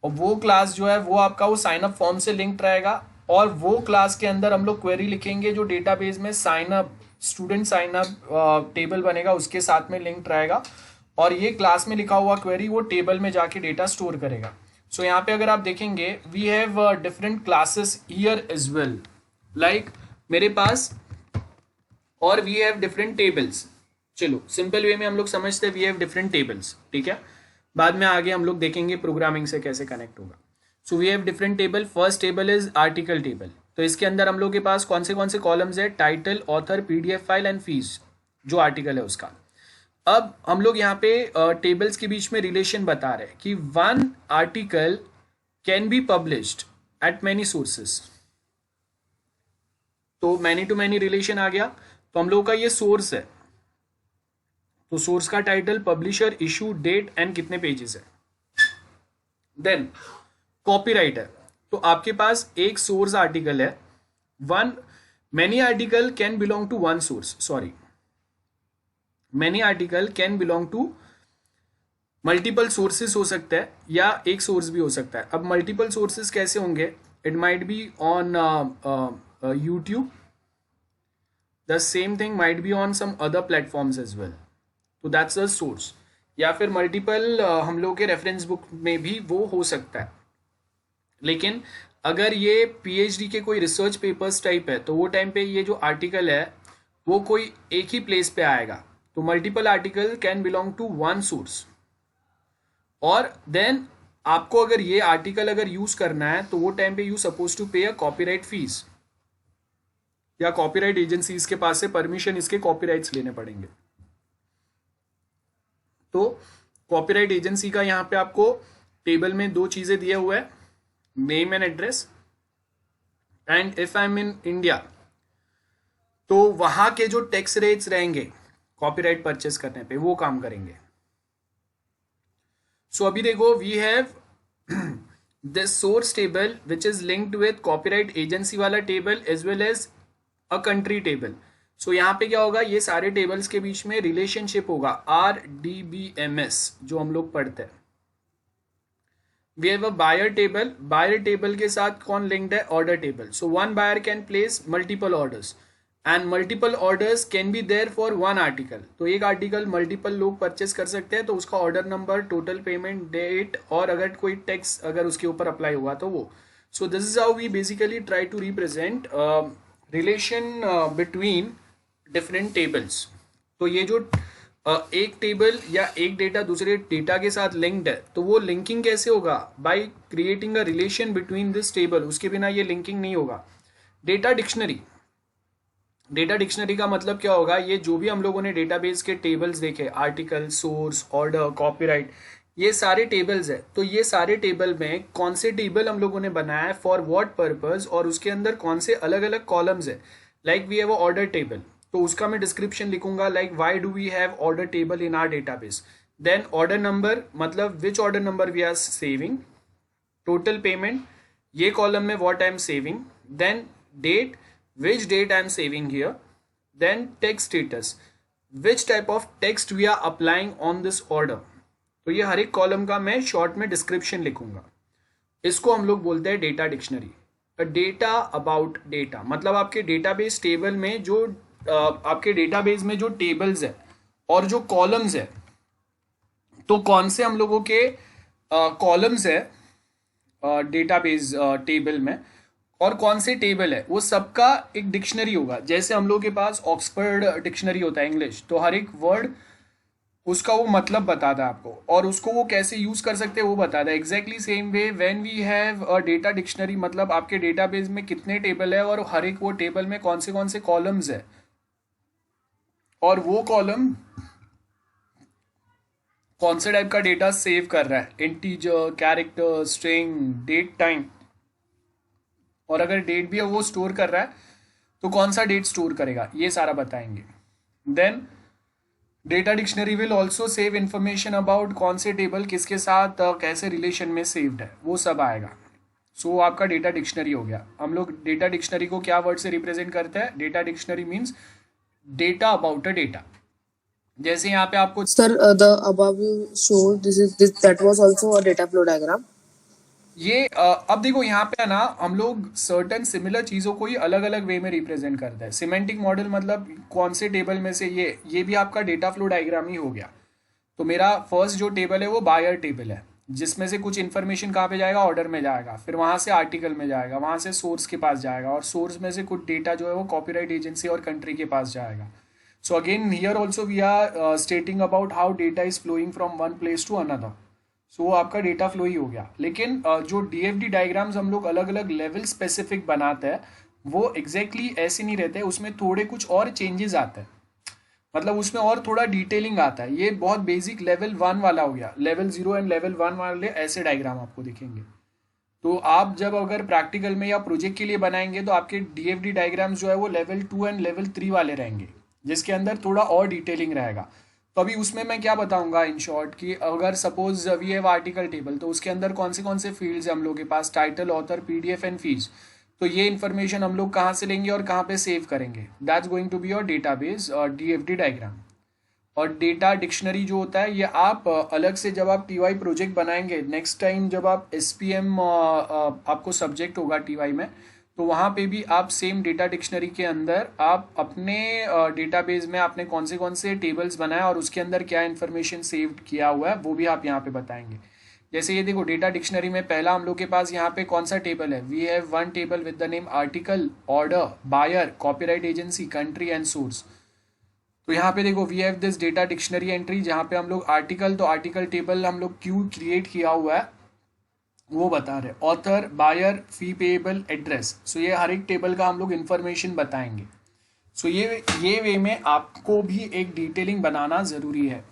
और वो क्लास जो है वो आपका वो साइन अप फॉर्म से लिंक्ड रहेगा, और वो क्लास के अंदर हम लोग क्वेरी लिखेंगे जो डेटाबेस में sign up student sign up table बनेगा उसके साथ में लिंक्ड रहेगा, और ये क्लास में लिखा हुआ क्वेरी वो टेबल में जाके डेटा स्टोर करेगा। सो यहाँ पे अगर आप देखेंगे, we have different classes here as well, like मेरे पास, और वी हैव डिफरेंट टेबल्स। चलो सिंपल वे में हम लोग समझते हैं, वी हैव डिफरेंट टेबल्स, ठीक है, बाद में आगे हम लोग देखेंगे प्रोग्रामिंग से कैसे कनेक्ट होगा। So we have different table. First table is article table, तो इसके अंदर हम लोग के पास कौन से कॉलम्स है, title, author, PDF file and fees, जो आर्टिकल है उसका। अब हम लोग यहाँ पे टेबल्स के बीच में रिलेशन बता रहे हैं कि one article can be published eight many sources, तो मैनी टू मैनी रिलेशन आ गया। तो हम लोग का ये सोर्स है, तो सोर्स का title, publisher, issue, date and कितने पेजेस है। देन कॉपीराइट है, तो आपके पास एक सोर्स आर्टिकल है, one many article can belong to one source, sorry, many article can belong to multiple sources हो सकता है, या एक सोर्स भी हो सकता है। अब मल्टीपल सोर्सेस कैसे होंगे, it might be on YouTube, the same thing might be on some other platforms as well, तो दैट्स अ सोर्स। या फिर मल्टीपल हम लोग के रेफरेंस बुक में भी वो हो सकता है। लेकिन अगर ये पीएचडी के कोई रिसर्च पेपर्स टाइप है, तो वो टाइम पे ये जो आर्टिकल है वो कोई एक ही प्लेस पे आएगा, तो multiple article can belong to one source. और देन आपको अगर ये आर्टिकल अगर यूज करना है, तो वो टाइम पे यू सपोज टू पे अ कॉपीराइट फीस, या कॉपीराइट एजेंसीज के पास से परमिशन इसके कॉपीराइट्स लेने पड़ेंगे। तो कॉपीराइट एजेंसी का यहाँ पे आपको टेबल में दो चीजें दिए हुए हैं, name and address, and if I am in India, तो वहां के जो टैक्स रेट्स रहेंगे कॉपीराइट परचेस करने पे, वो काम करेंगे। सो अभी देखो, we have this source table which is linked with copyright agency वाला table as well as a country table. So यहाँ पे क्या होगा, ये सारे टेबल्स के बीच में रिलेशनशिप होगा, RDBMS जो हम लोग पढ़ते हैं। We have a buyer table के साथ कौन लिंक्ड है, order table. So one buyer can place multiple orders and multiple orders can be there for one article. तो एक आर्टिकल मल्टीपल लोग परचेस कर सकते हैं, तो उसका order number, total payment, date, और अगर कोई टैक्स अगर उसके ऊपर अप्लाई हुआ तो वो. So this is how we basically try to represent relation between different tables. तो ये जो एक टेबल या एक डेटा दूसरे डेटा के साथ लिंक्ड है, तो वो लिंकिंग कैसे होगा, by creating a relation between this table. उसके बिना ये लिंकिंग नहीं होगा. डेटा डिक्शनरी, डेटा डिक्शनरी का मतलब क्या होगा, ये जो भी हम लोगों ने डेटाबेस के टेबल्स देखे, आर्टिकल, सोर्स, ऑर्डर, कॉपीराइट, ये सारे टेबल्स है. तो ये सारे टेबल में कौन से टेबल हम लोगों ने बनाया है, फॉर व्हाट पर्पस, और उसके अंदर कौन से अलग अलग कॉलम्स है. Like we have a order table, तो उसका मैं डिस्क्रिप्शन लिखूंगा, like why do we have order table in our database. Then order number, मतलब which order number we are saving. Total payment, ये कॉलम में what I am saving. Then date, which date I am saving here. Then text status, which type of text we are applying on this order. तो ये हर एक column का मैं short में description लिखूंगा. इसको हम लोग बोलते हैं data dictionary. Data about data, मतलब आपके डेटाबेस टेबल में जो आपके डेटाबेस में जो टेबल्स है और जो कॉलम्स है, तो कौन से हम लोगों के कॉलम्स है डेटाबेस टेबल में और कौन से टेबल है, वो सबका एक डिक्शनरी होगा. जैसे हम लोग के पास ऑक्सफोर्ड डिक्शनरी होता है इंग्लिश, तो हर एक वर्ड उसका वो मतलब बताता है आपको, और उसको वो कैसे यूज कर सकते हैं वो बताता है. Exactly same way when we have a data dictionary, मतलब आपके डेटाबेस में कितने टेबल है और हर एक वो टेबल में कौन से कॉलम्स है, और वो कॉलम कौन से टाइप का डेटा सेव कर रहा है, integer, character, string, date, time, और अगर डेट भी है वो स्टोर कर रहा है तो कौन सा डेट स्टोर करेगा, ये सारा बताएंगे. Then data dictionary will also save information about कौन से टेबल किसके साथ कैसे रिलेशन में सेव्ड है, वो सब आएगा. सो आपका डेटा डिक्शनरी हो गया. हम लोग डेटा डिक्शनरी को क्या वर्ड से रिप्रेजेंट करते हैं, data dictionary means data about a data. जैसे यहाँ पे आपको Sir, the above you showed this that was also a data flow diagram. ये अब देखो यहाँ पे है ना, हम लोग सर्टन सिमिलर चीज़ों को ही अलग अलग वे में रिप्रेजेंट करते हैं. सिमेंटिक मॉडल मतलब कौन से टेबल में से ये भी आपका डेटा फ्लो डायग्राम ही हो गया. तो मेरा फर्स्ट जो टेबल है वो बायर टेबल है, जिसमें से कुछ इन्फॉर्मेशन कहाँ पे जाएगा, ऑर्डर में जाएगा, फिर वहाँ से आर्टिकल में जाएगा, वहाँ से सोर्स के पास जाएगा, और सोर्स में से कुछ डेटा जो है वो कॉपीराइट एजेंसी और कंट्री के पास जाएगा. So again here also we are stating about how data is flowing from one place to another. So वो आपका डेटा फ्लो ही हो गया. लेकिन जो डीएफडी डायग्राम्स हम लोग अलग अलग लेवल स्पेसिफिक बनाते हैं, वो एग्जैक्टली ऐसे नहीं रहते, उसमें थोड़े कुछ और चेंजेस आते हैं, मतलब उसमें और थोड़ा डिटेलिंग आता है. ये बहुत बेसिक लेवल 1 वाला हो गया. लेवल 0 एंड लेवल 1 वाले ऐसे डायग्राम आपको दिखेंगे. तो आप जब अगर प्रैक्टिकल में या प्रोजेक्ट के लिए बनाएंगे तो आपके डीएफडी डायग्राम्स जो है वो लेवल 2 एंड लेवल 3 वाले रहेंगे, जिसके अंदर थोड़ा और डिटेलिंग रहेगा. तो अभी उसमें मैं क्या बताऊंगा इन शॉर्ट कि अगर suppose we have article table, तो उसके अंदर कौन से फील्ड्स है हम लोग के पास, title, author, PDF and fees. तो ये इन्फॉर्मेशन हम लोग कहाँ से लेंगे और कहाँ पे सेव करेंगे, that's going to be your database और डीएफडी डायग्राम. और डेटा डिक्शनरी जो होता है ये आप अलग से जब आप टीवाई प्रोजेक्ट बनाएंगे, नेक्स्ट टाइम जब आप एसपीएम आपको सब्जेक्ट होगा टीवाई में, तो वहाँ पे भी आप सेम डेटा डिक्शनरी के अंदर आप अपने डेटाबेस में आपने कौन से टेबल्स बनाए और उसके अंदर क्या इन्फॉर्मेशन सेव किया हुआ है वो भी आप यहाँ पे बताएंगे. जैसे ये देखो डेटा डिक्शनरी में पहला हम लोग के पास यहाँ पे कौन सा टेबल है, we have one table with the name article, order, buyer, copyright agency, country and source. तो यहाँ पे देखो we have this data dictionary entry, जहाँ पे हम लोग आर्टिकल, तो आर्टिकल टेबल हम लोग क्यों क्रिएट किया हुआ है वो बता रहे. ऑथर, बायर, फी पेएबल, एड्रेस. सो ये हर एक टेबल का हम लोग इन्फॉर्मेशन बताएंगे. सो ये वे में आपको भी एक डिटेलिंग बनाना ज़रूरी है.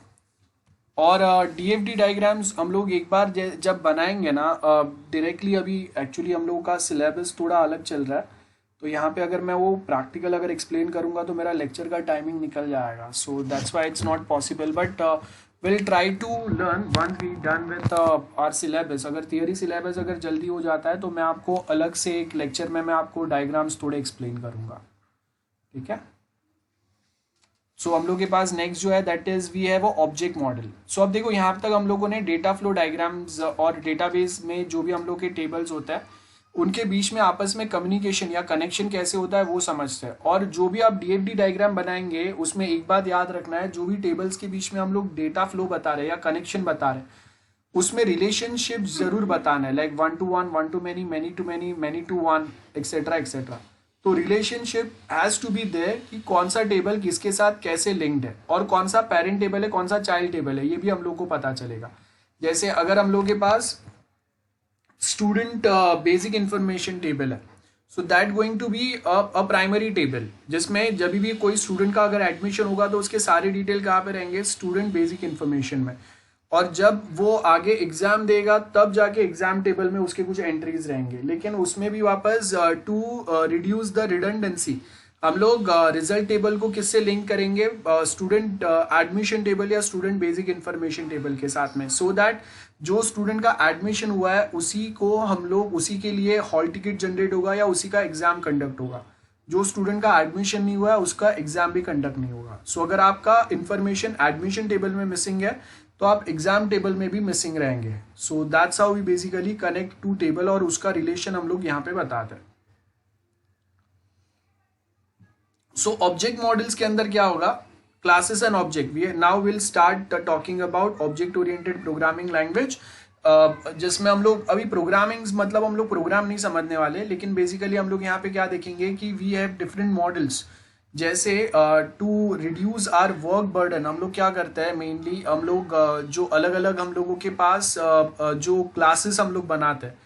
और डीएफडी डायग्राम्स हम लोग एक बार जब बनाएंगे ना, डायरेक्टली अभी एक्चुअली हम लोगों का सिलेबस थोड़ा अलग चल रहा है, तो यहाँ पे अगर मैं वो प्रैक्टिकल अगर एक्सप्लेन करूँगा तो मेरा लेक्चर का टाइमिंग निकल जाएगा. So that's why it's not possible, but will try to learn once we done with our syllabus. अगर थियरी सिलेबस अगर जल्दी हो जाता है तो मैं आपको अलग से एक लेक्चर में मैं आपको डायग्राम्स थोड़े एक्सप्लेन करूँगा. ठीक है. सो हम लोग के पास नेक्स्ट जो है that is we have a object model. So अब देखो यहाँ तक हम लोगों ने डेटा फ्लो डायग्राम्स और डेटाबेस में जो भी हम लोग के टेबल्स होता है उनके बीच में आपस में कम्युनिकेशन या कनेक्शन कैसे होता है वो समझते हैं. और जो भी आप डीएफडी डायग्राम बनाएंगे उसमें एक बात याद रखना है, जो भी टेबल्स के बीच में हम लोग डेटा फ्लो बता रहे हैं या कनेक्शन बता रहे हैं उसमें रिलेशनशिप जरूर बताना है, like 1 to 1, 1 to many, many to 1, etcetera etcetera. तो relationship has to be there कि कौन सा टेबल किसके साथ कैसे लिंक्ड है और कौन सा पेरेंट टेबल है कौन सा चाइल्ड टेबल है, ये भी हम लोग को पता चलेगा. जैसे अगर हम लोग के पास स्टूडेंट बेसिक इंफॉर्मेशन टेबल है, so that going to be a primary table, जिसमें जब भी कोई स्टूडेंट का अगर एडमिशन होगा तो उसके सारे डिटेल कहाँ पे रहेंगे, स्टूडेंट बेसिक इंफॉर्मेशन में. और जब वो आगे एग्जाम देगा तब जाके एग्जाम टेबल में उसके कुछ एंट्रीज रहेंगे, लेकिन उसमें भी वापस टू रिड्यूस द रिडंडेंसी हम लोग रिजल्ट टेबल को किससे लिंक करेंगे, स्टूडेंट एडमिशन टेबल या स्टूडेंट बेसिक इंफॉर्मेशन टेबल के साथ में, सो दैट जो स्टूडेंट का एडमिशन हुआ है उसी को हम लोग उसी के लिए हॉल टिकट जनरेट होगा या उसी का एग्जाम कंडक्ट होगा. जो स्टूडेंट का एडमिशन नहीं हुआ है उसका एग्जाम भी कंडक्ट नहीं होगा. सो अगर आपका इंफॉर्मेशन एडमिशन टेबल में मिसिंग है तो आप एग्जाम टेबल में भी मिसिंग रहेंगे. So that's how we basically connect two table और उसका रिलेशन हम लोग यहाँ पे बताते हैं. सो ऑब्जेक्ट मॉडल्स के अंदर क्या होगा, classes and object. We now will start talking about object oriented programming language, जिसमें हम लोग अभी प्रोग्रामिंग मतलब हम लोग प्रोग्राम नहीं समझने वाले, लेकिन बेसिकली हम लोग यहाँ पे क्या देखेंगे कि वी हैव डिफरेंट मॉडल्स. जैसे to reduce our work burden हम लोग क्या करते हैं, मेनली हम लोग जो अलग अलग हम लोगों के पास जो क्लासेस हम लोग बनाते हैं,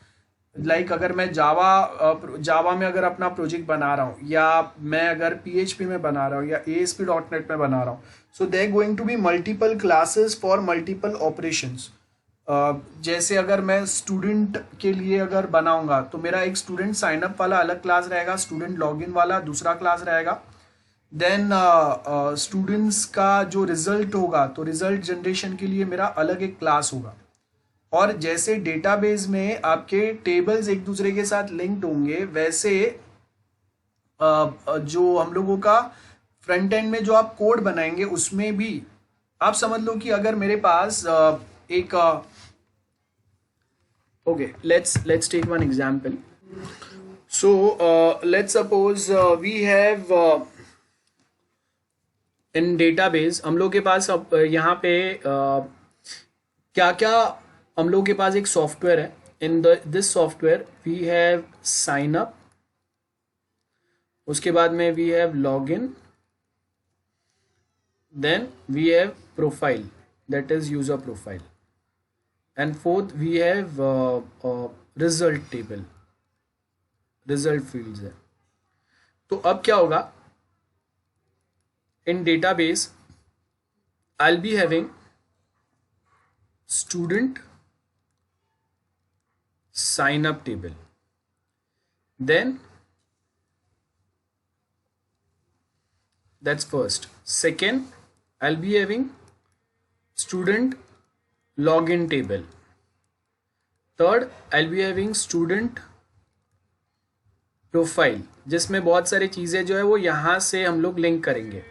लाइक अगर मैं जावा में अगर अपना प्रोजेक्ट बना रहा हूँ या मैं अगर पीएचपी में बना रहा हूँ या ASP.NET में बना रहा हूँ, so they going to be multiple classes for multiple operations. जैसे अगर मैं स्टूडेंट के लिए अगर बनाऊंगा तो मेरा एक स्टूडेंट साइनअप वाला अलग क्लास रहेगा, स्टूडेंट लॉगिन वाला दूसरा क्लास रहेगा. देन स्टूडेंट्स का जो रिजल्ट होगा तो रिजल्ट जनरेशन के लिए मेरा अलग एक क्लास होगा. और जैसे डेटाबेस में आपके टेबल्स एक दूसरे के साथ लिंक्ड होंगे, वैसे जो हम लोगों का फ्रंट एंड में जो आप कोड बनाएंगे उसमें भी आप समझ लो कि अगर मेरे पास एक okay let's take one example. So let's suppose we have in database हम लोग के पास यहाँ पे क्या क्या हम लोग के पास एक सॉफ्टवेयर है. In this software we have sign up, उसके बाद में we have log in, then we have profile that is user profile, and fourth we have result table, result fields है. तो अब क्या होगा, in database I'll be having student sign up table, then that's first. Second, I'll be having student login table. Third, I'll be having student profile, जिसमें बहुत सारी चीज़ें जो है वो यहाँ से हम लोग लिंक करेंगे,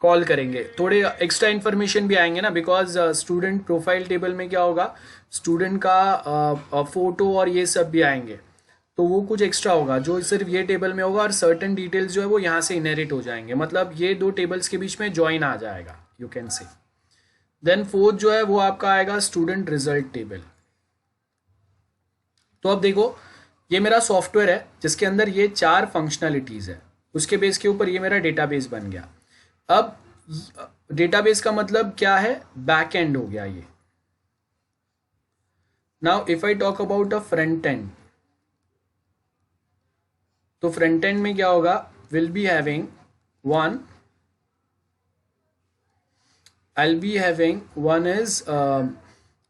कॉल करेंगे. थोड़े एक्स्ट्रा इन्फॉर्मेशन भी आएंगे ना, बिकॉज स्टूडेंट प्रोफाइल टेबल में क्या होगा, स्टूडेंट का फोटो और ये सब भी आएंगे, तो वो कुछ एक्स्ट्रा होगा जो सिर्फ ये टेबल में होगा, और सर्टेन डिटेल्स जो है वो यहाँ से इनहेरिट हो जाएंगे, मतलब ये दो टेबल्स के बीच में ज्वाइन आ जाएगा, you can say. Then fourth जो है वो आपका आएगा स्टूडेंट रिजल्ट टेबल. तो अब देखो ये मेरा सॉफ्टवेयर है जिसके अंदर ये 4 फंक्शनलिटीज़ है, उसके बेस के ऊपर ये मेरा डेटाबेस बन गया. अब डेटाबेस का मतलब क्या है, बैक एंड हो गया ये. Now if I talk about a front end, तो फ्रंट एंड में क्या होगा, will be having I'll be having one is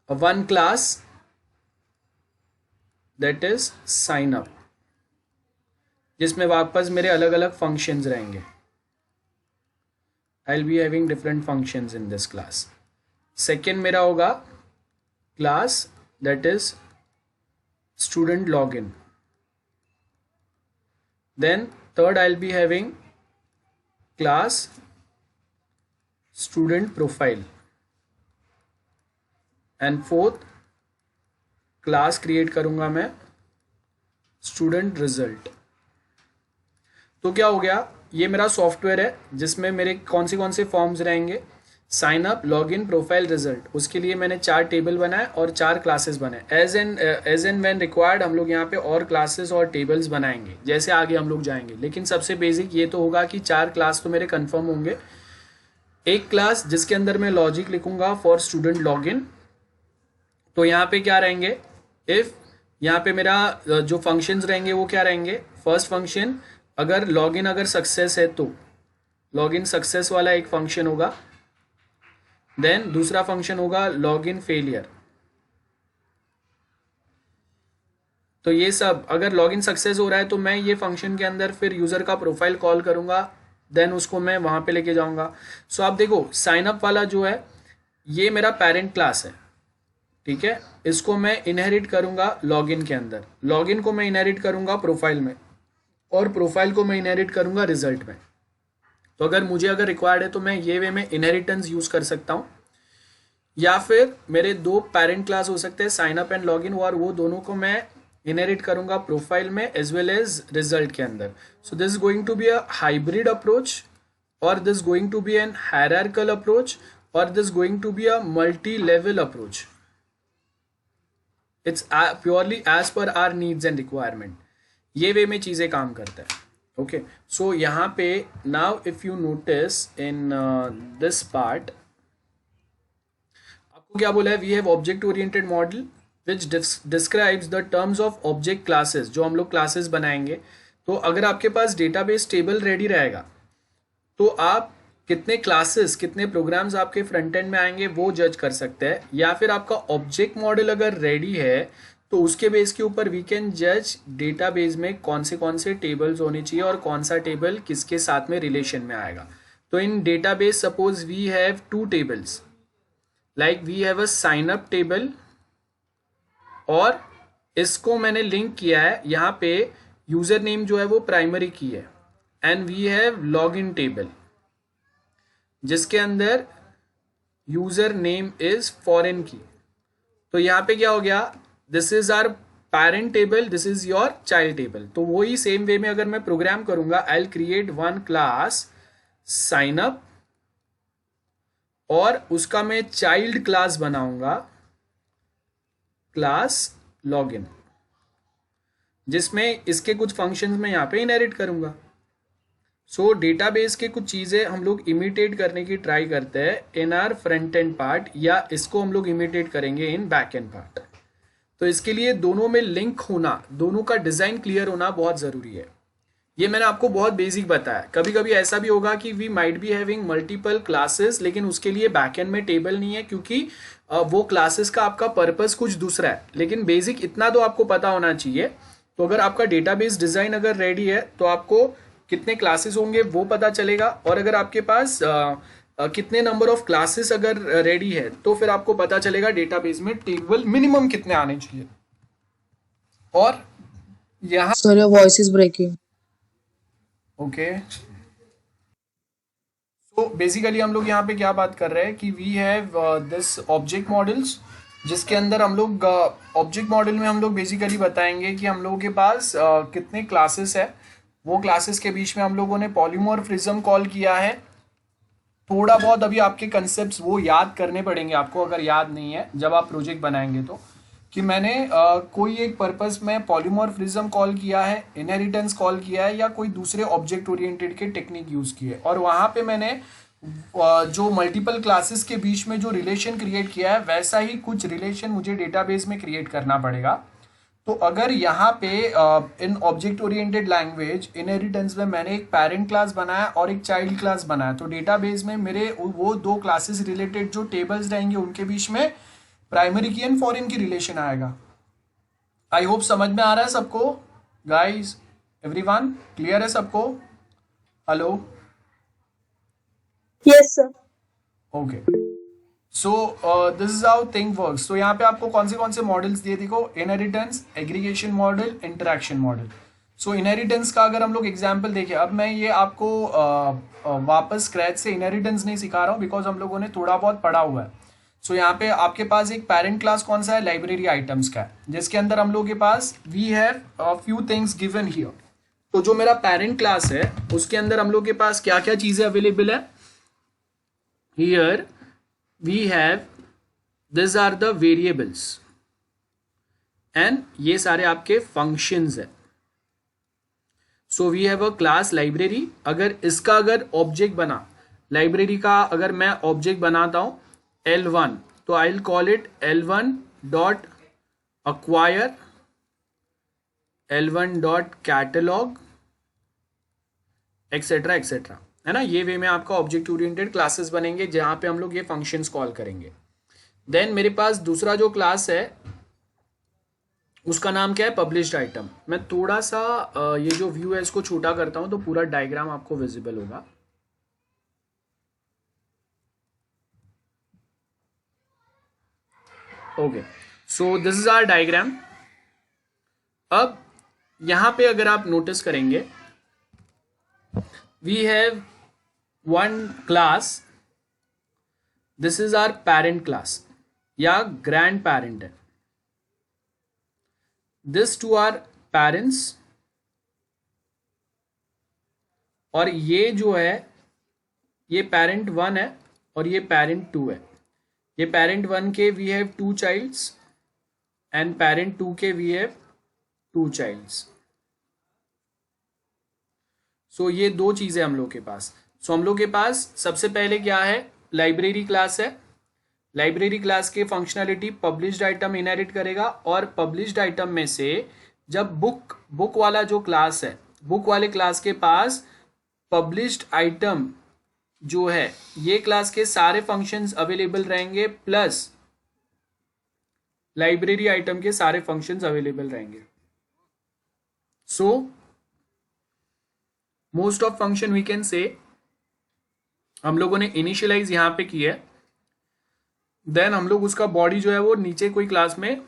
one class that is sign up, जिसमें वापस मेरे अलग अलग फंक्शंस रहेंगे. I'll be having different functions in this class. Second मेरा होगा class that is student login. Then third I'll be having class student profile, and fourth class create करूंगा मैं स्टूडेंट रिजल्ट। तो क्या हो गया, ये मेरा सॉफ्टवेयर है जिसमें मेरे कौन से फॉर्म्स रहेंगे, sign up, log in, profile, result. उसके लिए मैंने 4 टेबल बनाए और 4 क्लासेस बनाए। एज एंड व्हेन रिक्वायर्ड हम लोग यहाँ पे और क्लासेस और टेबल्स बनाएंगे जैसे आगे हम लोग जाएंगे, लेकिन सबसे बेसिक ये तो होगा कि 4 क्लास तो मेरे कंफर्म होंगे। एक क्लास जिसके अंदर मैं लॉजिक लिखूंगा फॉर स्टूडेंट लॉग इन। तो यहाँ पे क्या रहेंगे, इफ यहाँ पे मेरा जो फंक्शंस रहेंगे वो क्या रहेंगे, फर्स्ट फंक्शन अगर लॉगिन अगर सक्सेस है तो लॉगिन सक्सेस वाला एक फंक्शन होगा, देन दूसरा फंक्शन होगा लॉगिन फेलियर। तो ये सब अगर लॉगिन सक्सेस हो रहा है तो मैं ये फंक्शन के अंदर फिर यूजर का प्रोफाइल कॉल करूंगा, देन उसको मैं वहां पे लेके जाऊंगा। सो आप देखो साइन अप वाला जो है ये मेरा पेरेंट क्लास है, ठीक है, इसको मैं इनहेरिट करूंगा लॉगिन के अंदर, लॉगिन को मैं इनहेरिट करूंगा प्रोफाइल में, और प्रोफाइल को मैं इनहेरिट करूंगा रिजल्ट में। तो अगर मुझे रिक्वायर्ड है तो मैं ये वे में इनहेरिटेंस यूज कर सकता हूं, या फिर मेरे 2 पेरेंट क्लास हो सकते हैं साइन अप एंड लॉगिन, और वो दोनों को मैं इनहेरिट करूंगा प्रोफाइल में एज वेल एज रिजल्ट के अंदर। So this is going to be a hybrid approach, और this going to be an hierarchical approach, और this going to be a multi level approach. It's purely as per our needs and requirement. ये way में चीजें काम करता है। Okay, so यहाँ पे now if you notice in this part आपको क्या बोला है, we have object oriented model which describes the terms of object classes. जो हम लोग क्लासेस बनाएंगे, तो अगर आपके पास डेटाबेस टेबल रेडी रहेगा तो आप कितने क्लासेस कितने प्रोग्राम्स आपके फ्रंट एंड में आएंगे वो जज कर सकते हैं, या फिर आपका ऑब्जेक्ट मॉडल अगर रेडी है तो उसके बेस के ऊपर वी कैन जज डेटाबेस में कौन से टेबल्स होने चाहिए और कौन सा टेबल किसके साथ में रिलेशन में आएगा। तो in database suppose we have 2 tables, like we have a sign up table, और इसको मैंने लिंक किया है यहाँ पे, यूजर नेम जो है वो प्राइमरी की है, and we have log in table जिसके अंदर यूजर नेम इज फॉरेन की। तो यहाँ पे क्या हो गया, this is our parent table, this is your child table. तो वही सेम वे में अगर मैं प्रोग्राम करूंगा, I will create 1 class sign up, और उसका मैं चाइल्ड क्लास बनाऊंगा क्लास लॉगिन, जिसमें इसके कुछ फंक्शंस में यहाँ पे इनहेरिट करूंगा। सो डेटाबेस के कुछ चीजें हम लोग इमिटेट करने की ट्राई करते हैं इन आर फ्रंट एंड पार्ट, या इसको हम लोग इमिटेट करेंगे इन बैक एंड पार्ट। तो इसके लिए दोनों में लिंक होना, दोनों का डिजाइन क्लियर होना बहुत जरूरी है। ये मैंने आपको बहुत बेसिक बताया। कभी कभी ऐसा भी होगा कि we might be having multiple classes, लेकिन उसके लिए बैकएंड में टेबल नहीं है, क्योंकि वो क्लासेस का आपका पर्पस कुछ दूसरा है। लेकिन बेसिक इतना तो आपको पता होना चाहिए। तो अगर आपका डेटाबेस डिजाइन अगर रेडी है तो आपको कितने क्लासेस होंगे वो पता चलेगा, और अगर आपके पास कितने नंबर ऑफ क्लासेस अगर रेडी है तो फिर आपको पता चलेगा डेटाबेस में टेबल मिनिमम कितने आने चाहिए। और यहाँ Sorry, your voice is breaking. Okay, तो बेसिकली हम लोग यहाँ पे क्या बात कर रहे हैं कि we have this object models, जिसके अंदर हम लोग ऑब्जेक्ट मॉडल में हम लोग बेसिकली बताएंगे कि हम लोगों के पास कितने क्लासेस है। वो क्लासेस के बीच में हम लोगों ने पॉलीमॉर्फिज्म कॉल किया है। थोड़ा बहुत अभी आपके कंसेप्ट्स वो याद करने पड़ेंगे आपको, अगर याद नहीं है जब आप प्रोजेक्ट बनाएंगे तो, कि मैंने कोई एक पर्पस में पॉलीमॉर्फिज्म कॉल किया है, इनहेरिटेंस कॉल किया है, या कोई दूसरे ऑब्जेक्ट ओरिएंटेड के टेक्निक यूज किए, और वहां पे मैंने जो मल्टीपल क्लासेस के बीच में जो रिलेशन क्रिएट किया है वैसा ही कुछ रिलेशन मुझे डेटाबेस में क्रिएट करना पड़ेगा। तो अगर यहाँ पे इन ऑब्जेक्ट ओरिएंटेड लैंग्वेज इनहेरिटेंस में मैंने एक पेरेंट क्लास बनाया और एक चाइल्ड क्लास बनाया, तो डेटाबेस में मेरे वो 2 क्लासेस रिलेटेड जो टेबल्स रहेंगे उनके बीच में प्राइमरी की एंड फॉरेन की रिलेशन आएगा। आई होप समझ में आ रहा है सबको गाइस, एवरीवन क्लियर है सबको? Hello, yes sir. Okay, so this is how thing works. तो यहाँ पे आपको कौन से मॉडल्स दिए, देखो, inheritance, aggregation model, interaction model. So inheritance का अगर हम लोग एग्जाम्पल देखें, अब मैं ये आपको वापस स्क्रैच से इनहेरिटेंस नहीं सिखा रहा हूँ बिकॉज हम लोगों ने थोड़ा बहुत पढ़ा हुआ है। सो यहाँ पे आपके पास एक पेरेंट क्लास कौन सा है, लाइब्रेरी आइटम्स का है, जिसके अंदर हम लोग के पास we have few things given here. तो जो मेरा पेरेंट क्लास है उसके अंदर हम लोग के पास क्या क्या चीजें अवेलेबल है, here we have this are the variables and ये सारे आपके फंक्शंस है। So we have a class library. अगर इसका अगर ऑब्जेक्ट बना, लाइब्रेरी का अगर मैं ऑब्जेक्ट बनाता हूं L1, तो I will call it L1 dot acquire, L1 dot catalogue, etcetera etcetera, है ना। ये वे में आपका ऑब्जेक्ट ओरिएंटेड क्लासेस बनेंगे जहां पे हम लोग ये फंक्शंस कॉल करेंगे। देन मेरे पास दूसरा जो क्लास है उसका नाम क्या है, पब्लिश्ड आइटम। मैं थोड़ा सा ये जो व्यू है इसको छोटा करता हूं तो पूरा डायग्राम आपको विजिबल होगा। Okay, so this is our diagram. अब यहां पे अगर आप नोटिस करेंगे, we have one class, this is our parent class या ग्रैंड पेरेंट है। दिस टू आर पेरेंट्स, और ये जो है ये पेरेंट 1 है और ये पेरेंट 2 है। ये पेरेंट 1 के we have 2 childs and parent 2 के वी हैव 2 चाइल्ड्स। सो ये दो चीजें हम लोग के पास। सो हम लोग के पास सबसे पहले क्या है, लाइब्रेरी क्लास है। लाइब्रेरी क्लास के फंक्शनैलिटी पब्लिश्ड आइटम इनहेरिट करेगा, और पब्लिश्ड आइटम में से जब बुक वाला जो क्लास है, बुक वाले क्लास के पास पब्लिश्ड आइटम जो है ये क्लास के सारे फंक्शंस अवेलेबल रहेंगे, प्लस लाइब्रेरी आइटम के सारे फंक्शंस अवेलेबल रहेंगे। So most of function we can say हम लोगों ने इनिशियलाइज यहां पे किया है, देन हम लोग उसका बॉडी जो है वो नीचे कोई क्लास में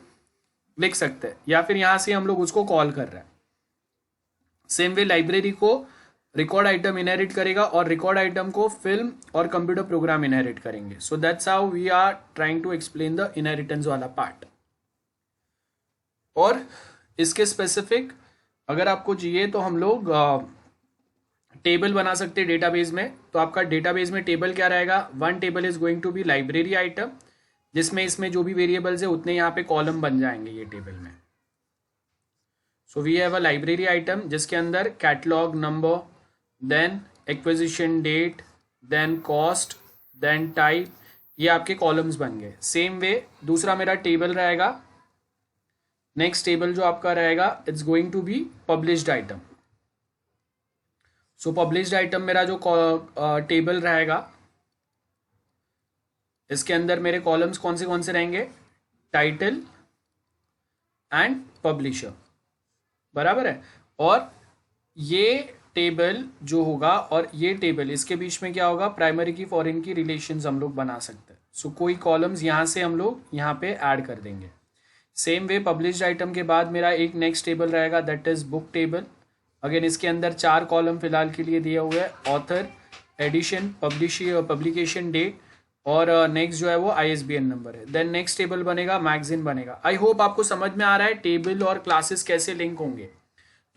लिख सकते हैं, या फिर यहां से हम लोग उसको कॉल कर रहे हैं। सेम वे लाइब्रेरी को रिकॉर्ड आइटम इनहेरिट करेगा, और रिकॉर्ड आइटम को फिल्म और कंप्यूटर प्रोग्राम इनहेरिट करेंगे। So that's how we are trying to explain the inheritance वाला पार्ट। और इसके स्पेसिफिक अगर आपको चाहिए तो हम लोग टेबल बना सकते हैं डेटाबेस में। तो आपका डेटाबेस में टेबल क्या रहेगा, one table is going to be library item, जिसमें इसमें जो भी वेरिएबल्स है उतने यहाँ पे कॉलम बन जाएंगे ये टेबल में। So we have a library item जिसके अंदर catalogue number, then acquisition date, then cost, then type, ये आपके कॉलम्स बन गए। सेम वे दूसरा मेरा टेबल रहेगा, नेक्स्ट टेबल जो आपका रहेगा it's going to be published item. So published item मेरा जो टेबल रहेगा, इसके अंदर मेरे कॉलम्स कौन से रहेंगे, टाइटल एंड पब्लिशर, बराबर है। और ये टेबल जो होगा और ये टेबल, इसके बीच में क्या होगा, प्राइमरी की फॉरेन की रिलेशंस हम लोग बना सकते हैं। सो कोई कॉलम्स यहाँ से हम लोग यहाँ पे ऐड कर देंगे। सेम वे पब्लिश्ड आइटम के बाद मेरा एक नेक्स्ट टेबल रहेगा, that is book table. Again इसके अंदर 4 कॉलम फिलहाल के लिए दिया हुआ है, ऑथर, एडिशन, पब्लिकेशन डेट, और नेक्स्ट जो है वो ISBN नंबर है। देन नेक्स्ट टेबल बनेगा, मैगजीन बनेगा। आई होप आपको समझ में आ रहा है टेबल और क्लासेस कैसे लिंक होंगे।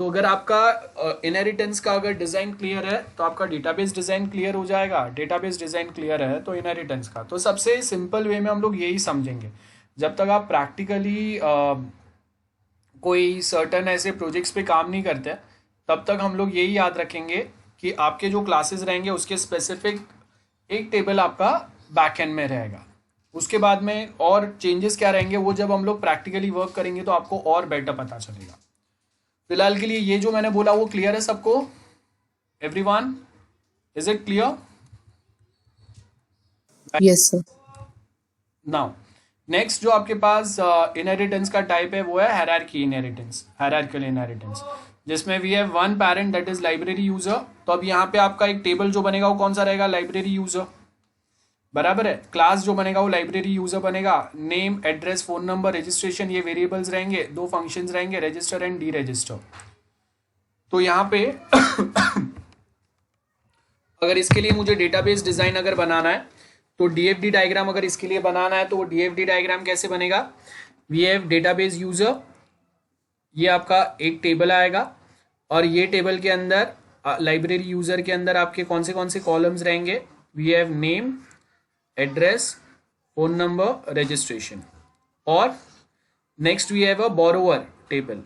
तो अगर आपका इनहेरिटेंस का अगर डिज़ाइन क्लियर है तो आपका डेटाबेस डिज़ाइन क्लियर हो जाएगा, डेटाबेस डिज़ाइन क्लियर है तो इनहेरिटेंस का। तो सबसे सिंपल वे में हम लोग यही समझेंगे, जब तक आप प्रैक्टिकली कोई सर्टन ऐसे प्रोजेक्ट्स पे काम नहीं करते तब तक हम लोग यही याद रखेंगे कि आपके जो क्लासेस रहेंगे उसके स्पेसिफिक एक टेबल आपका बैकएंड में रहेगा। उसके बाद में और चेंजेस क्या रहेंगे वो जब हम लोग प्रैक्टिकली वर्क करेंगे तो आपको और बेटर पता चलेगा। फिलहाल के लिए ये जो मैंने बोला वो क्लियर है सबको, everyone, is it clear? Yes, sir. Now next जो आपके पास इनहेरिटेंस का टाइप है वो है हायरार्की इनहेरिटेंस, हायरार्किकल इनहेरिटेंस, जिसमें we have one parent that is library user. तो अब यहाँ पे आपका एक टेबल जो बनेगा वो कौन सा रहेगा, लाइब्रेरी यूजर, बराबर है। क्लास जो बनेगा वो लाइब्रेरी यूजर बनेगा। Name, address, phone number, registration, ये वेरिएबल्स रहेंगे। 2 फंक्शंस रहेंगे, रजिस्टर एंड डी रजिस्टर। तो यहाँ पे अगर इसके लिए मुझे डेटाबेस डिजाइन अगर बनाना है तो डीएफडी डायग्राम अगर इसके लिए बनाना है तो वो डीएफडी डायग्राम कैसे बनेगा? वी हैव डेटाबेस यूजर, ये आपका एक टेबल आएगा और ये टेबल के अंदर लाइब्रेरी यूजर के अंदर आपके कौन से कॉलम्स रहेंगे? We have name, address, phone number, registration. और next we have a borrower table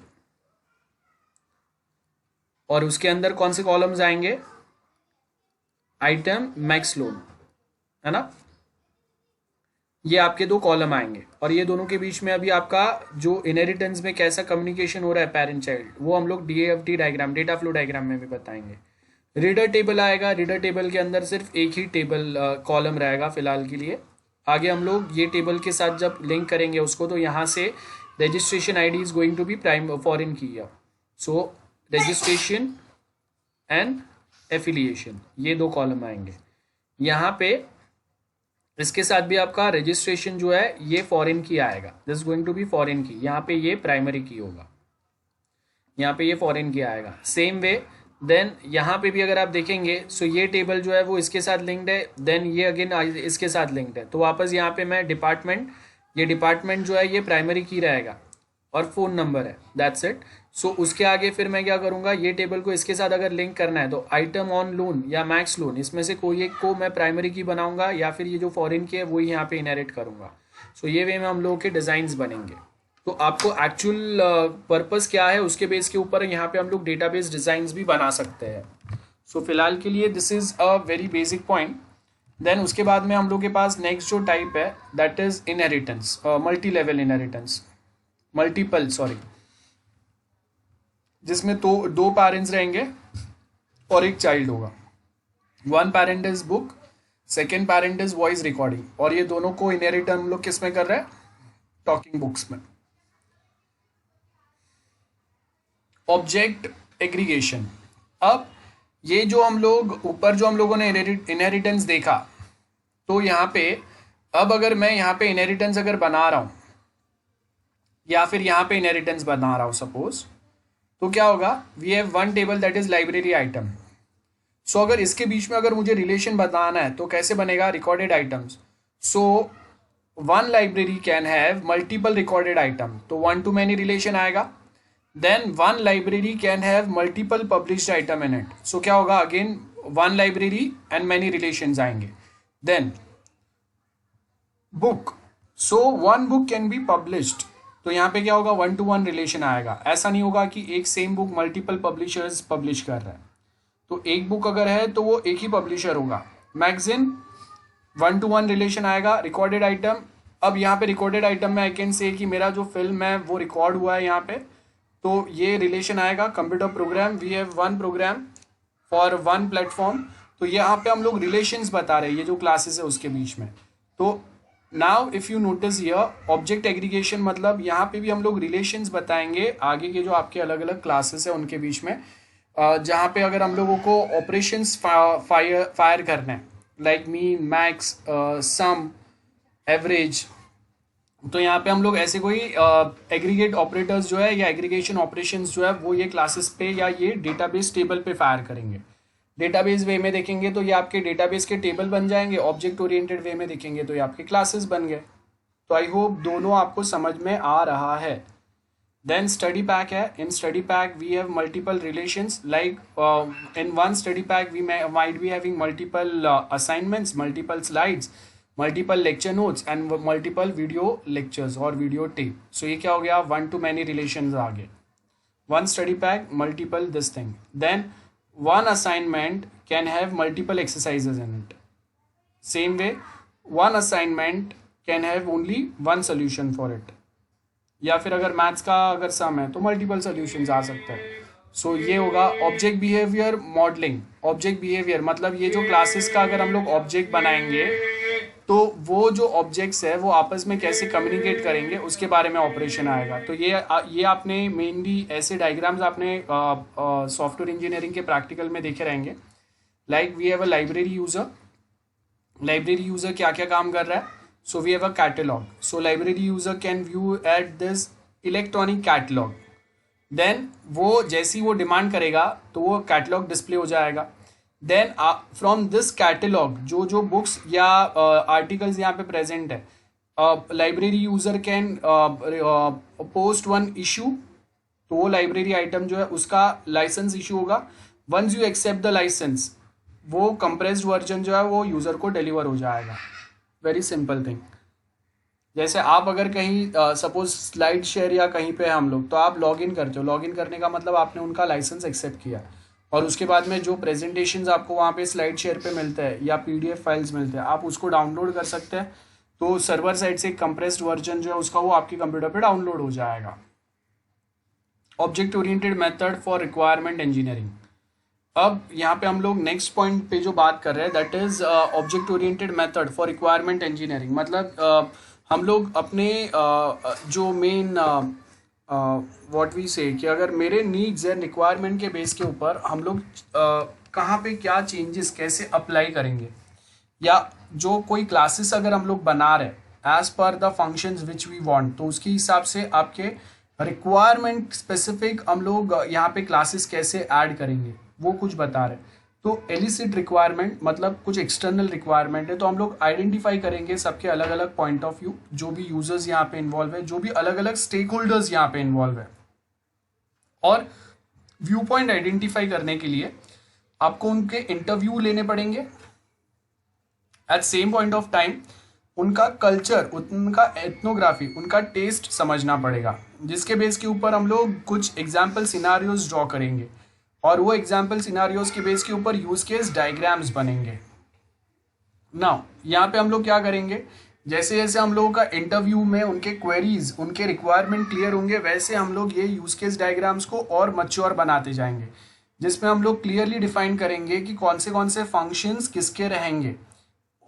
और उसके अंदर कौन से कॉलम्स आएंगे? आइटम, मैक्स लोन, है ना? ये आपके दो कॉलम आएंगे और ये दोनों के बीच में अभी आपका जो इनहेरिटेंस में कैसा कम्युनिकेशन हो रहा है पेरेंट चाइल्ड, वो हम लोग DFD diagram, data flow diagram में भी बताएंगे। रीडर टेबल आएगा, रीडर टेबल के अंदर सिर्फ एक ही टेबल कॉलम रहेगा फिलहाल के लिए। आगे हम लोग ये टेबल के साथ जब लिंक करेंगे उसको तो यहाँ से registration ID is going to be prime foreign key, so registration and affiliation, ये दो कॉलम आएंगे। यहाँ पे इसके साथ भी आपका रजिस्ट्रेशन जो है ये फॉरेन की आएगा, this going to be foreign key, यहाँ पे ये प्राइमरी की होगा, यहाँ पे ये फॉरेन की आएगा। सेम वे देन यहाँ पे भी अगर आप देखेंगे सो ये टेबल जो है वो इसके साथ लिंक्ड है, देन ये अगेन इसके साथ लिंक्ड है, तो वापस यहाँ पे मैं डिपार्टमेंट, ये डिपार्टमेंट जो है ये प्राइमरी की रहेगा और फोन नंबर है, दैट्स इट। सो उसके आगे फिर मैं क्या करूँगा, ये टेबल को इसके साथ अगर लिंक करना है तो आइटम ऑन लोन या मैक्स लोन, इसमें से कोई एक को मैं प्राइमरी की बनाऊंगा या फिर ये जो फॉरेन की है वही यहाँ पे इनहेरिट करूँगा। सो ये वे में हम लोगों के डिज़ाइंस बनेंगे। तो आपको एक्चुअल पर्पस क्या है उसके बेस के ऊपर यहाँ पे हम लोग डेटाबेस डिज़ाइंस भी बना सकते हैं। सो फिलहाल के लिए this is a very basic point. Then उसके बाद में हम लोग के पास नेक्स्ट जो टाइप है that is inheritance, multi level inheritance, multiple sorry, जिसमें तो दो पेरेंट्स रहेंगे और एक चाइल्ड होगा। One parent is book, second parent is voice recording, और ये दोनों को इनहेरिट हम लोग किस में कर रहे हैं? टॉकिंग बुक्स में। ऑब्जेक्ट एग्रीगेशन, अब ये जो हम लोग ऊपर जो हम लोगों ने इनहेरिटेंस देखा, तो यहाँ पे अब अगर मैं यहाँ पे इनहेरिटेंस अगर बना रहा हूँ या फिर यहाँ पे इनहेरिटेंस बना रहा हूँ सपोज, तो क्या होगा? We have one table that is library item. So अगर इसके बीच में अगर मुझे रिलेशन बताना है तो कैसे बनेगा? Recorded items. So one library can have multiple recorded item, तो वन टू मैनी रिलेशन आएगा। Then one library can have multiple published item in it, so क्या होगा? Again one library and many relations आएंगे। Then book, so one book can be published, तो यहाँ पे क्या होगा? वन टू वन रिलेशन आएगा। ऐसा नहीं होगा कि एक same book multiple publishers publish कर रहा है, तो एक बुक अगर है तो वो एक ही पब्लिशर होगा। Magazine one two one relation आएगा। रिकॉर्डेड आइटम, अब यहाँ पे रिकॉर्डेड आइटम में आई कैन से कि मेरा जो फिल्म है वो रिकॉर्ड हुआ है यहाँ पे, तो ये रिलेशन आएगा। Computer program, we have one program for one platform, तो यहाँ पे हम लोग रिलेशंस बता रहे हैं, ये जो क्लासेस है उसके बीच में। तो now if you notice here object aggregation, मतलब यहाँ पे भी हम लोग रिलेशंस बताएंगे आगे के जो आपके अलग अलग क्लासेस है उनके बीच में, जहाँ पे अगर हम लोगों को ऑपरेशंस फायर करना है लाइक मीन, मैक्स, सम, एवरेज, तो यहाँ पे हम लोग ऐसे कोई एग्रीगेट ऑपरेटर्स जो है या एग्रीगेशन ऑपरेशंस जो है वो ये क्लासेस पे या ये डेटाबेस टेबल पे फायर करेंगे। डेटाबेस वे में देखेंगे तो ये आपके डेटाबेस के टेबल बन जाएंगे, ऑब्जेक्ट ओरिएंटेड वे में देखेंगे तो ये आपके क्लासेस बन गए। तो आई होप दोनों आपको समझ में आ रहा है। देन स्टडी पैक है, in study pack we have multiple relations, like in one study pack we might be having multiple assignments, multiple slides, multiple lecture notes and multiple video lectures और video tape. So ये क्या हो गया? One to many relations आ गए। One study pack, multiple this thing. Then one assignment can have multiple exercises in it. Same way, one assignment can have only one solution for it. या फिर अगर maths का अगर सम है तो multiple solutions आ सकते हैं। सो ये होगा object behaviour modelling. Object behaviour मतलब ये जो क्लासेस का अगर हम लोग ऑब्जेक्ट बनाएंगे तो वो जो ऑब्जेक्ट्स है वो आपस में कैसे कम्युनिकेट करेंगे उसके बारे में ऑपरेशन आएगा। तो ये आपने मेनली ऐसे डायग्राम्स आपने सॉफ्टवेयर इंजीनियरिंग के प्रैक्टिकल में देखे रहेंगे। Like we have a library user, library user क्या क्या काम कर रहा है? So we have a catalogue, so library user can view at this electronic catalogue. Then वो जैसी वो डिमांड करेगा तो वो कैटलॉग डिस्प्ले हो जाएगा। देन फ्रॉम दिस कैटलॉग जो जो बुक्स या आर्टिकल्स यहाँ पे प्रेजेंट है, library user can post one issue, तो वो लाइब्रेरी आइटम जो है उसका लाइसेंस इशू होगा। Once you accept the licence, वो कंप्रेस्ड वर्जन जो है वो यूज़र को डिलीवर हो जाएगा। Very simple thing. जैसे आप अगर कहीं सपोज स्लाइड शेयर या कहीं पे हम लोग, तो आप लॉग इन करते हो, लॉग इन करने का मतलब आपने उनका लाइसेंस एक्सेप्ट किया, और उसके बाद में जो प्रेजेंटेशंस आपको वहाँ पे स्लाइड शेयर पे मिलते हैं या पीडीएफ फाइल्स मिलते हैं, आप उसको डाउनलोड कर सकते हैं। तो सर्वर साइड से कंप्रेस्ड वर्जन जो है उसका वो आपके कंप्यूटर पे डाउनलोड हो जाएगा। Object oriented method for requirement engineering. अब यहाँ पे हम लोग नेक्स्ट पॉइंट पे जो बात कर रहे हैं that is object oriented method for requirement engineering. मतलब हम लोग अपने जो मेन व्हाट वी से कि अगर मेरे नीड्स एंड रिक्वायरमेंट के बेस के ऊपर हम लोग कहाँ पे क्या चेंजेस कैसे अप्लाई करेंगे, या जो कोई क्लासेस अगर हम लोग बना रहे as per the functions which we want, तो उसके हिसाब से आपके रिक्वायरमेंट स्पेसिफिक हम लोग यहाँ पे क्लासेस कैसे ऐड करेंगे वो कुछ बता रहे। तो एलिसिट रिक्वायरमेंट मतलब कुछ एक्सटर्नल रिक्वायरमेंट है, तो हम लोग आइडेंटिफाई करेंगे सबके अलग अलग पॉइंट ऑफ व्यू, जो भी यूजर्स यहाँ पे इन्वॉल्व है, जो भी अलग अलग स्टेक होल्डर्स यहाँ पे इन्वॉल्व है। और व्यू पॉइंट आइडेंटिफाई करने के लिए आपको उनके इंटरव्यू लेने पड़ेंगे। At same point of time उनका कल्चर, उनका एथनोग्राफी, उनका टेस्ट समझना पड़ेगा, जिसके बेस के ऊपर हम लोग कुछ एग्जाम्पल सिनारियोज ड्रॉ करेंगे, और वो एग्जाम्पल सिनारियोज के बेस के ऊपर यूज केस डायग्राम्स बनेंगे। नाउ यहाँ पे हम लोग क्या करेंगे, जैसे जैसे हम लोगों का इंटरव्यू में उनके क्वेरीज, उनके रिक्वायरमेंट क्लियर होंगे, वैसे हम लोग ये यूज केस डायग्राम्स को और मैच्योर बनाते जाएंगे, जिसमें हम लोग क्लियरली डिफाइन करेंगे कि कौन से फंक्शंस किसके रहेंगे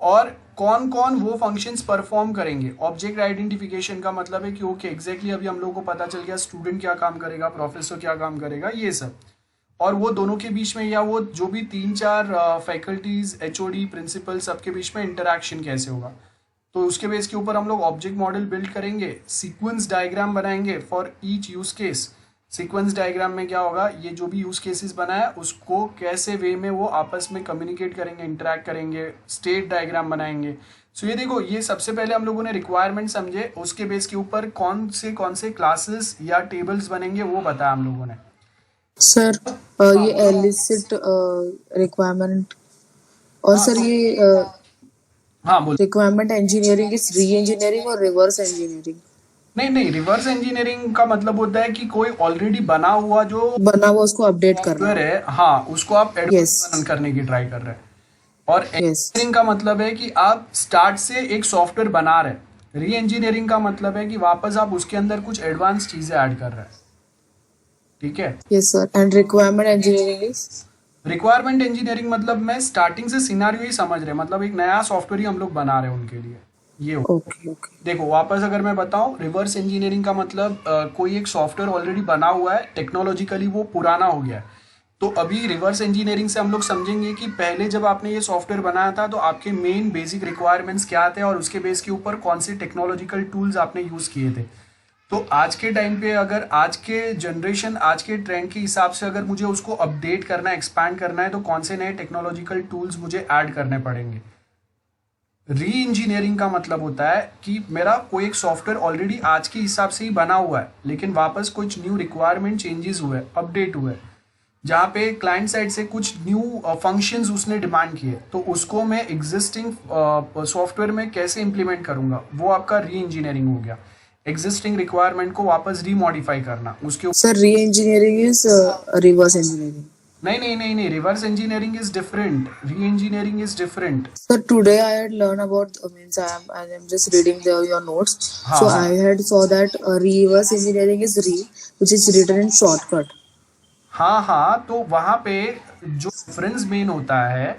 और कौन कौन वो फंक्शंस परफॉर्म करेंगे। ऑब्जेक्ट आइडेंटिफिकेशन का मतलब है कि ओके एग्जैक्टली अभी हम लोग को पता चल गया स्टूडेंट क्या काम करेगा, प्रोफेसर क्या काम करेगा, ये सब। और वो दोनों के बीच में या वो जो भी 3-4 फैकल्टीज, एचओडी, प्रिंसिपल, सबके बीच में इंटरेक्शन कैसे होगा, तो उसके बेस के ऊपर हम लोग ऑब्जेक्ट मॉडल बिल्ड करेंगे, सीक्वेंस डायग्राम बनाएंगे for each use case. Sequence diagram में क्या होगा, ये जो भी यूज केसेस बनाया उसको कैसे वे में वो आपस में कम्युनिकेट करेंगे, इंटरेक्ट करेंगे, स्टेट डायग्राम बनाएंगे। सो ये देखो, ये सबसे पहले हम लोगों ने रिक्वायरमेंट समझे, उसके बेस के ऊपर कौन से क्लासेस या टेबल्स बनेंगे वो बताया हम लोगों ने। सर ये एलिसिट रिक्वायरमेंट, और सर ये हाँ बोल। रिक्वायरमेंट इंजीनियरिंग इज री इंजीनियरिंग और रिवर्स इंजीनियरिंग? नहीं, रिवर्स इंजीनियरिंग का मतलब होता है कि कोई ऑलरेडी बना हुआ जो बना हुआ उसको अपडेट करना। सॉफ्टवेयर है, हाँ, उसको आप यस एडवांस करने की ट्राई कर रहे हैं। और यस इंजीनियरिंग का मतलब है कि आप स्टार्ट से एक सॉफ्टवेयर बना रहे हैं। री इंजीनियरिंग का मतलब है कि वापस आप उसके अंदर कुछ एडवांस चीजें ऐड कर रहे हैं। ठीक है। Yes sir. And requirement engineering is? Requirement engineering मतलब मैं स्टार्टिंग से सिनारियो ही समझ रहे, मतलब एक नया सॉफ्टवेयर ही हम लोग बना रहे हैं उनके लिए, ये हो। Okay okay. देखो वापस अगर मैं बताऊं, रिवर्स इंजीनियरिंग का मतलब कोई एक सॉफ्टवेयर ऑलरेडी बना हुआ है, टेक्नोलॉजिकली वो पुराना हो गया है, तो अभी रिवर्स इंजीनियरिंग से हम लोग समझेंगे कि पहले जब आपने ये सॉफ्टवेयर बनाया था तो आपके मेन बेसिक रिक्वायरमेंट्स क्या थे और उसके बेस के ऊपर कौन से टेक्नोलॉजिकल टूल्स आपने यूज़ किए थे। तो आज के टाइम पे अगर आज के जनरेशन, आज के ट्रेंड के हिसाब से अगर मुझे उसको अपडेट करना है, एक्सपैंड करना है, तो कौन से नए टेक्नोलॉजिकल टूल्स मुझे ऐड करने पड़ेंगे। री इंजीनियरिंग का मतलब होता है कि मेरा कोई एक सॉफ्टवेयर ऑलरेडी आज के हिसाब से ही बना हुआ है, लेकिन वापस कुछ न्यू रिक्वायरमेंट चेंजेस हुए, अपडेट हुए, जहाँ पे क्लाइंट साइड से कुछ न्यू फंक्शंस उसने डिमांड किए, तो उसको मैं एग्जिस्टिंग सॉफ्टवेयर में कैसे इंप्लीमेंट करूंगा, वो आपका री इंजीनियरिंग हो गया। एग्जिस्टिंग रिक्वायरमेंट को वापस रीमॉडिफाई करना उसके। Sir re engineering is reverse engineering? नहीं, reverse engineering is different, re engineering is different. Sir, today I had learned about means I am just reading your notes. हाँ So हाँ I had saw that reverse engineering is re, which is written in shortcut. हाँ, तो वहाँ पे जो difference main होता है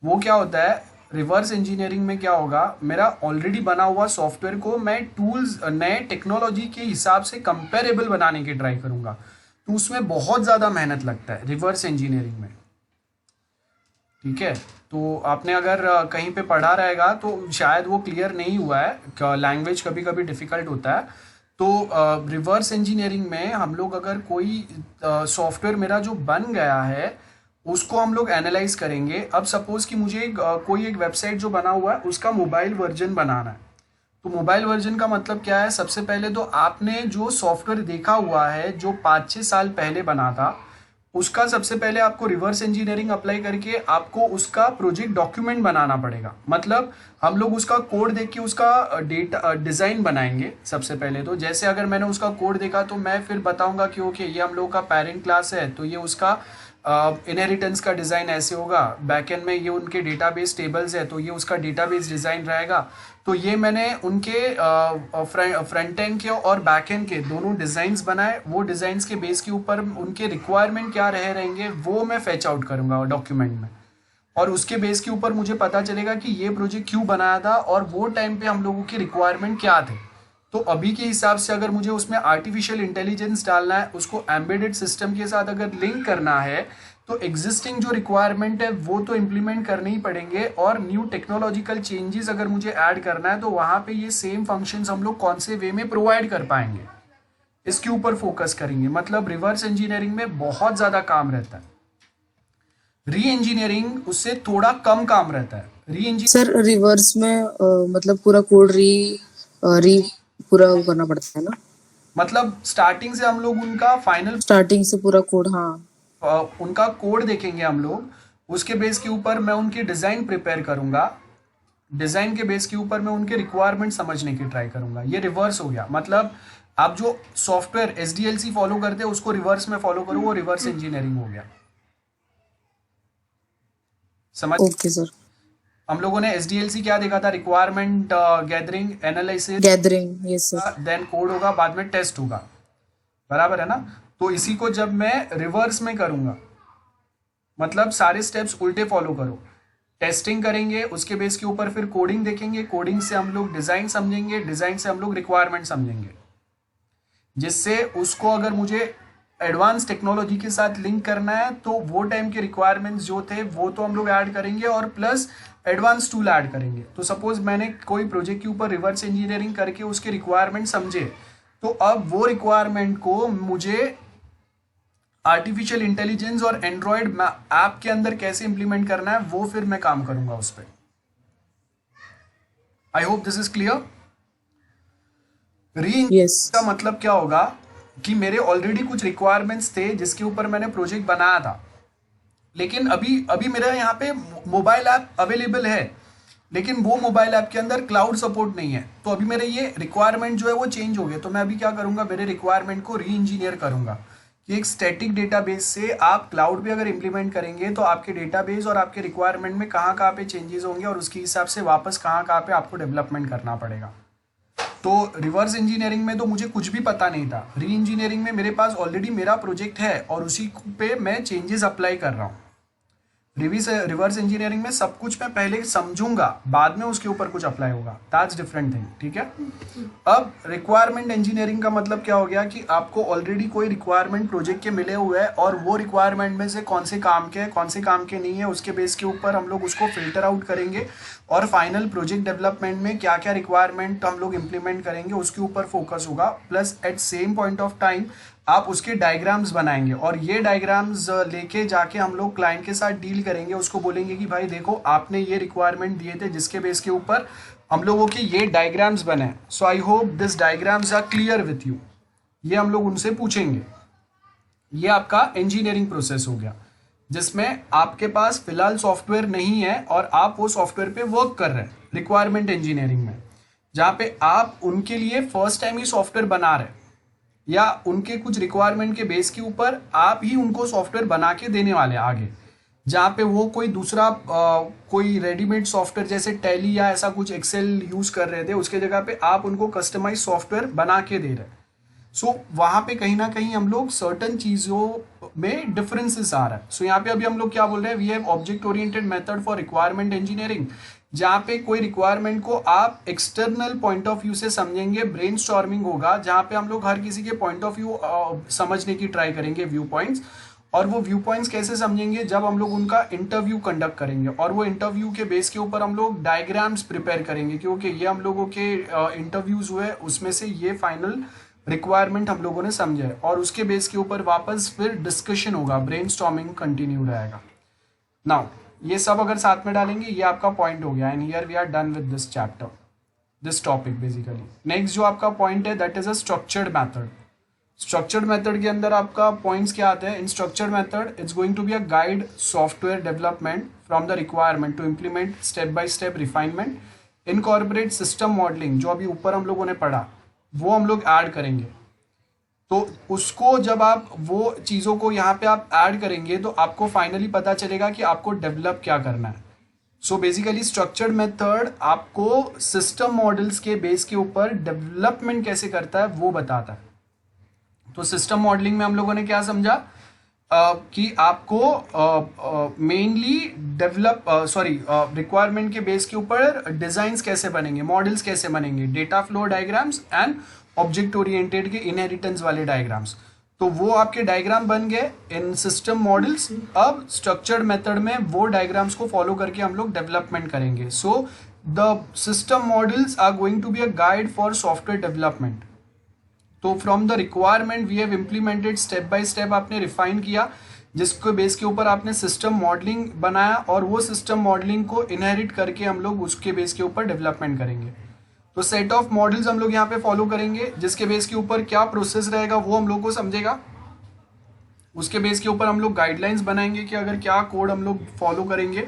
वो क्या होता है, रिवर्स इंजीनियरिंग में क्या होगा, मेरा ऑलरेडी बना हुआ सॉफ्टवेयर को मैं टूल्स, नए टेक्नोलॉजी के हिसाब से कंपेरेबल बनाने की ट्राई करूँगा, तो उसमें बहुत ज़्यादा मेहनत लगता है रिवर्स इंजीनियरिंग में। ठीक है, तो आपने अगर कहीं पे पढ़ा रहेगा तो शायद वो क्लियर नहीं हुआ है, लैंग्वेज कभी कभी डिफ़िकल्ट होता है, तो रिवर्स इंजीनियरिंग में हम लोग अगर कोई सॉफ्टवेयर मेरा जो बन गया है उसको हम लोग एनालाइज करेंगे। अब सपोज कि मुझे कोई एक वेबसाइट जो बना हुआ है उसका मोबाइल वर्जन बनाना है। तो मोबाइल वर्जन का मतलब क्या है? सबसे पहले तो आपने जो सॉफ्टवेयर देखा हुआ है जो 5-6 साल पहले बना था, उसका सबसे पहले आपको रिवर्स इंजीनियरिंग अप्लाई करके आपको उसका प्रोजेक्ट डॉक्यूमेंट बनाना पड़ेगा। मतलब हम लोग उसका कोड देख के उसका डेटा डिज़ाइन बनाएंगे। सबसे पहले तो जैसे अगर मैंने उसका कोड देखा तो मैं फिर बताऊंगा कि ओके ये हम लोग का पेरेंट क्लास है तो ये उसका इनहेरिटेंस का डिज़ाइन ऐसे होगा, बैकएंड में ये उनके डेटाबेस टेबल्स है तो ये उसका डेटाबेस डिज़ाइन रहेगा। तो ये मैंने उनके फ्रंट एंड के और बैक एंड के दोनों डिज़ाइंस बनाए। वो डिज़ाइंस के बेस के ऊपर उनके रिक्वायरमेंट क्या रहेंगे वो मैं फैच आउट करूँगा डॉक्यूमेंट में, और उसके बेस के ऊपर मुझे पता चलेगा कि ये प्रोजेक्ट क्यों बनाया था और वो टाइम पे हम लोगों के रिक्वायरमेंट क्या थे। तो अभी के हिसाब से अगर मुझे उसमें आर्टिफिशियल इंटेलिजेंस डालना है, उसको एम्बेडेड सिस्टम के साथ अगर लिंक करना है, तो एग्जिस्टिंग जो रिक्वायरमेंट है वो तो इम्प्लीमेंट करने ही पड़ेंगे, और न्यू टेक्नोलॉजिकल चेंजेस अगर मुझे ऐड करना है तो वहाँ पे ये सेम फंक्शंस हम लोग कौन से वे में प्रोवाइड कर पाएंगे, इसके ऊपर फोकस करेंगे। मतलब रिवर्स इंजीनियरिंग में बहुत ज़्यादा काम रहता है, री इंजीनियरिंग उससे थोड़ा कम काम रहता है। सर रिवर्स में मतलब पूरा कोड री पूरा करना पड़ता है ना? मतलब स्टार्टिंग से हम लोग उनका फाइनल स्टार्टिंग से पूरा कोड, हाँ। उनका कोड देखेंगे हम लोग, उसके बेस के ऊपर मैं उनकी डिज़ाइन प्रिपेयर करूंगा, डिज़ाइन के बेस के ऊपर मैं उनके रिक्वायरमेंट समझने की ट्राई करूंगा। ये रिवर्स हो गया। मतलब आप जो सॉफ्टवेयर SDLC फॉलो करते हैं उसको रिवर्स में फॉलो करो, वो रिवर्स इंजीनियरिंग हो गया। समझ? Okay sir. हम लोगों ने SDLC क्या देखा था? Requirement gathering, analysis, gathering, yes sir. Then code होगा, बाद में टेस्ट होगा, बराबर है ना? तो इसी को जब मैं रिवर्स में करूंगा, मतलब सारे स्टेप्स उल्टे फॉलो करो। टेस्टिंग करेंगे, उसके बेस के ऊपर फिर कोडिंग देखेंगे, कोडिंग से हम लोग डिज़ाइन समझेंगे, डिज़ाइन से हम लोग रिक्वायरमेंट समझेंगे, जिससे उसको अगर मुझे एडवांस टेक्नोलॉजी के साथ लिंक करना है तो वो टाइम के रिक्वायरमेंट्स जो थे वो तो हम लोग ऐड करेंगे, और प्लस एडवांस टूल ऐड करेंगे। तो सपोज मैंने कोई प्रोजेक्ट के ऊपर रिवर्स इंजीनियरिंग करके उसके रिक्वायरमेंट समझे, तो अब वो रिक्वायरमेंट को मुझे आर्टिफिशियल इंटेलिजेंस और एंड्रॉयड ऐप के अंदर कैसे इंप्लीमेंट करना है वो फिर मैं काम करूंगा उस पर। आई होप दिस इज क्लियर। का मतलब क्या होगा कि मेरे ऑलरेडी कुछ रिक्वायरमेंट्स थे जिसके ऊपर मैंने प्रोजेक्ट बनाया था, लेकिन अभी अभी मेरा यहाँ पे मोबाइल ऐप अवेलेबल है, लेकिन वो मोबाइल ऐप के अंदर क्लाउड सपोर्ट नहीं है। तो अभी मेरे ये रिक्वायरमेंट जो है वो चेंज हो गए। तो मैं अभी क्या करूँगा, मेरे रिक्वायरमेंट को री इंजीनियर करूँगा कि एक स्टैटिक डेटाबेस से आप क्लाउड पे अगर इंप्लीमेंट करेंगे तो आपके डेटाबेस और आपके रिक्वायरमेंट में कहाँ कहाँ पे चेंजेस होंगे, और उसके हिसाब से वापस कहाँ कहाँ पे आपको डेवलपमेंट करना पड़ेगा। तो रिवर्स इंजीनियरिंग में तो मुझे कुछ भी पता नहीं था। री इंजीनियरिंग में मेरे पास ऑलरेडी मेरा प्रोजेक्ट है और उसी पे मैं चेंजेस अप्लाई कर रहा हूँ। रिवर्स इंजीनियरिंग में सब कुछ मैं पहले समझूंगा, बाद में उसके ऊपर कुछ अप्लाई होगा। दैट्स डिफरेंट थिंग, ठीक है। अब रिक्वायरमेंट इंजीनियरिंग का मतलब क्या हो गया कि आपको ऑलरेडी कोई रिक्वायरमेंट प्रोजेक्ट के मिले हुए हैं, और वो रिक्वायरमेंट में से कौन से काम के हैं, कौन से काम के नहीं है, उसके बेस के ऊपर हम लोग उसको फिल्टर आउट करेंगे, और फाइनल प्रोजेक्ट डेवलपमेंट में क्या क्या रिक्वायरमेंट हम लोग इंप्लीमेंट करेंगे उसके ऊपर फोकस होगा। Plus at same point of time आप उसके डायग्राम्स बनाएंगे, और ये डायग्राम्स लेके जाके हम लोग क्लाइंट के साथ डील करेंगे। उसको बोलेंगे कि भाई देखो आपने ये रिक्वायरमेंट दिए थे जिसके बेस के ऊपर हम लोगों के ये डायग्राम्स बने। So I hope this diagrams are clear with you. ये हम लोग उनसे पूछेंगे। ये आपका इंजीनियरिंग प्रोसेस हो गया, जिसमें आपके पास फिलहाल सॉफ्टवेयर नहीं है और आप वो सॉफ्टवेयर पे वर्क कर रहे हैं रिक्वायरमेंट इंजीनियरिंग में, जहाँ पे आप उनके लिए फर्स्ट टाइम ही सॉफ्टवेयर बना रहे हैं, या उनके कुछ रिक्वायरमेंट के बेस के ऊपर आप ही उनको सॉफ्टवेयर बना के देने वाले आगे, जहाँ पे वो कोई दूसरा कोई रेडीमेड सॉफ्टवेयर जैसे टैली या ऐसा कुछ एक्सेल यूज़ कर रहे थे, उसके जगह पे आप उनको कस्टमाइज सॉफ्टवेयर बना के दे रहे हैं। सो वहाँ पे कहीं ना कहीं हम लोग सर्टन चीज़ों में डिफरेंसेस आ रहा है। सो यहाँ पे अभी हम लोग क्या बोल रहे हैं, we have object oriented method for requirement engineering, जहाँ पे कोई रिक्वायरमेंट को आप एक्सटर्नल पॉइंट ऑफ व्यू से समझेंगे, ब्रेनस्टॉर्मिंग होगा, जहाँ पे हम लोग हर किसी के पॉइंट ऑफ व्यू समझने की ट्राई करेंगे, व्यू पॉइंट्स, और वो व्यू पॉइंट्स कैसे समझेंगे, जब हम लोग उनका इंटरव्यू कंडक्ट करेंगे और वो इंटरव्यू के बेस के ऊपर हम लोग डायग्राम्स प्रिपेयर करेंगे, क्योंकि ये हम लोगों के इंटरव्यूज हुए उसमें से ये फाइनल रिक्वायरमेंट हम लोगों ने समझा है, और उसके बेस के ऊपर वापस फिर डिस्कशन होगा, ब्रेनस्टॉर्मिंग कंटिन्यू रहेगा। नाउ ये सब अगर साथ में डालेंगे ये आपका पॉइंट हो गया, and here we are done with this chapter, this topic basically. Next जो आपका पॉइंट है that is a structured method. Structured method के अंदर आपका पॉइंट्स क्या आते हैं? In structured method it's going to be a guide software development from the requirement to implement step by step refinement, incorporate system modelling, जो अभी ऊपर हम लोगों ने पढ़ा वो हम लोग ऐड करेंगे। तो उसको जब आप वो चीज़ों को यहाँ पे आप ऐड करेंगे तो आपको फाइनली पता चलेगा कि आपको डेवलप क्या करना है। सो बेसिकली स्ट्रक्चर्ड मेथड आपको सिस्टम मॉडल्स के बेस के ऊपर डेवलपमेंट कैसे करता है वो बताता है। तो सिस्टम मॉडलिंग में हम लोगों ने क्या समझा कि आपको मेनली रिक्वायरमेंट के बेस के ऊपर डिजाइन्स कैसे बनेंगे, मॉडल्स कैसे बनेंगे, data flow diagrams and object oriented के इनहेरिटेंस वाले डायग्राम्स। तो वो आपके डायग्राम बन गए इन सिस्टम मॉडल्स। अब स्ट्रक्चर्ड मेथड में वो डायग्राम्स को फॉलो करके हम लोग डेवलपमेंट करेंगे। So the system models are going to be a guide for software development. तो from the requirement we have implemented, step by step आपने रिफाइन किया, जिसको बेस के ऊपर आपने सिस्टम मॉडलिंग बनाया, और वो सिस्टम मॉडलिंग को इनहेरिट करके हम लोग उसके बेस के ऊपर डेवलपमेंट करेंगे। तो सेट ऑफ मॉडल्स हम लोग यहाँ पे फॉलो करेंगे, जिसके बेस के ऊपर क्या प्रोसेस रहेगा वो हम लोग को समझेगा। उसके बेस के ऊपर हम लोग गाइडलाइंस बनाएंगे कि अगर क्या कोड हम लोग फॉलो करेंगे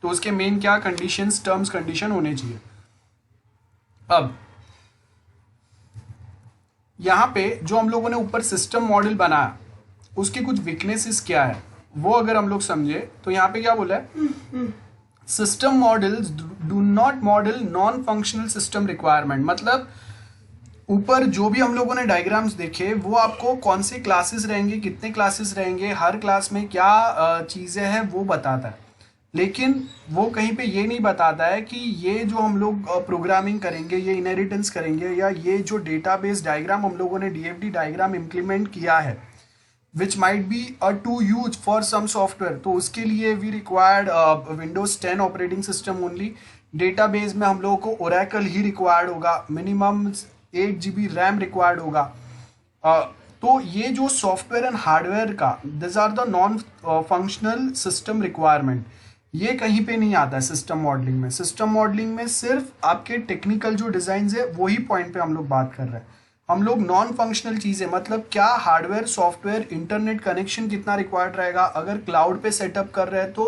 तो उसके मेन क्या कंडीशंस, टर्म्स कंडीशन होने चाहिए। अब यहाँ पे जो हम लोगों ने ऊपर सिस्टम मॉडल बनाया उसके कुछ वीकनेसेस क्या है वो अगर हम लोग समझे तो यहाँ पे क्या बोला है, system models do not model non functional system requirement. मतलब ऊपर जो भी हम लोगों ने डायग्राम्स देखे वो आपको कौन से क्लासेस रहेंगे, कितने क्लासेस रहेंगे, हर क्लास में क्या चीज़ें हैं वो बताता है, लेकिन वो कहीं पे ये नहीं बताता है कि ये जो हम लोग प्रोग्रामिंग करेंगे, ये इनहेरिटेंस करेंगे, या ये जो डेटाबेस डायग्राम हम लोगों ने डीएफडी डायग्राम इम्प्लीमेंट किया है which might be to use for some software, तो उसके लिए we required Windows 10 operating system only. Database में हम लोगों को ओरेकल ही रिक्वायर्ड होगा, मिनिमम 8 GB रैम रिक्वायर्ड होगा। तो ये जो सॉफ्टवेयर एंड हार्डवेयर का this are the non functional system requirement, ये कहीं पे नहीं आता है सिस्टम मॉडलिंग में। सिस्टम मॉडलिंग में सिर्फ आपके टेक्निकल जो डिजाइन है वही पॉइंट पे हम लोग बात कर रहे हैं। हम लोग नॉन फंक्शनल चीजें, मतलब क्या हार्डवेयर, सॉफ्टवेयर, इंटरनेट कनेक्शन कितना रिक्वायर्ड रहेगा, अगर क्लाउड पे सेटअप कर रहे हैं तो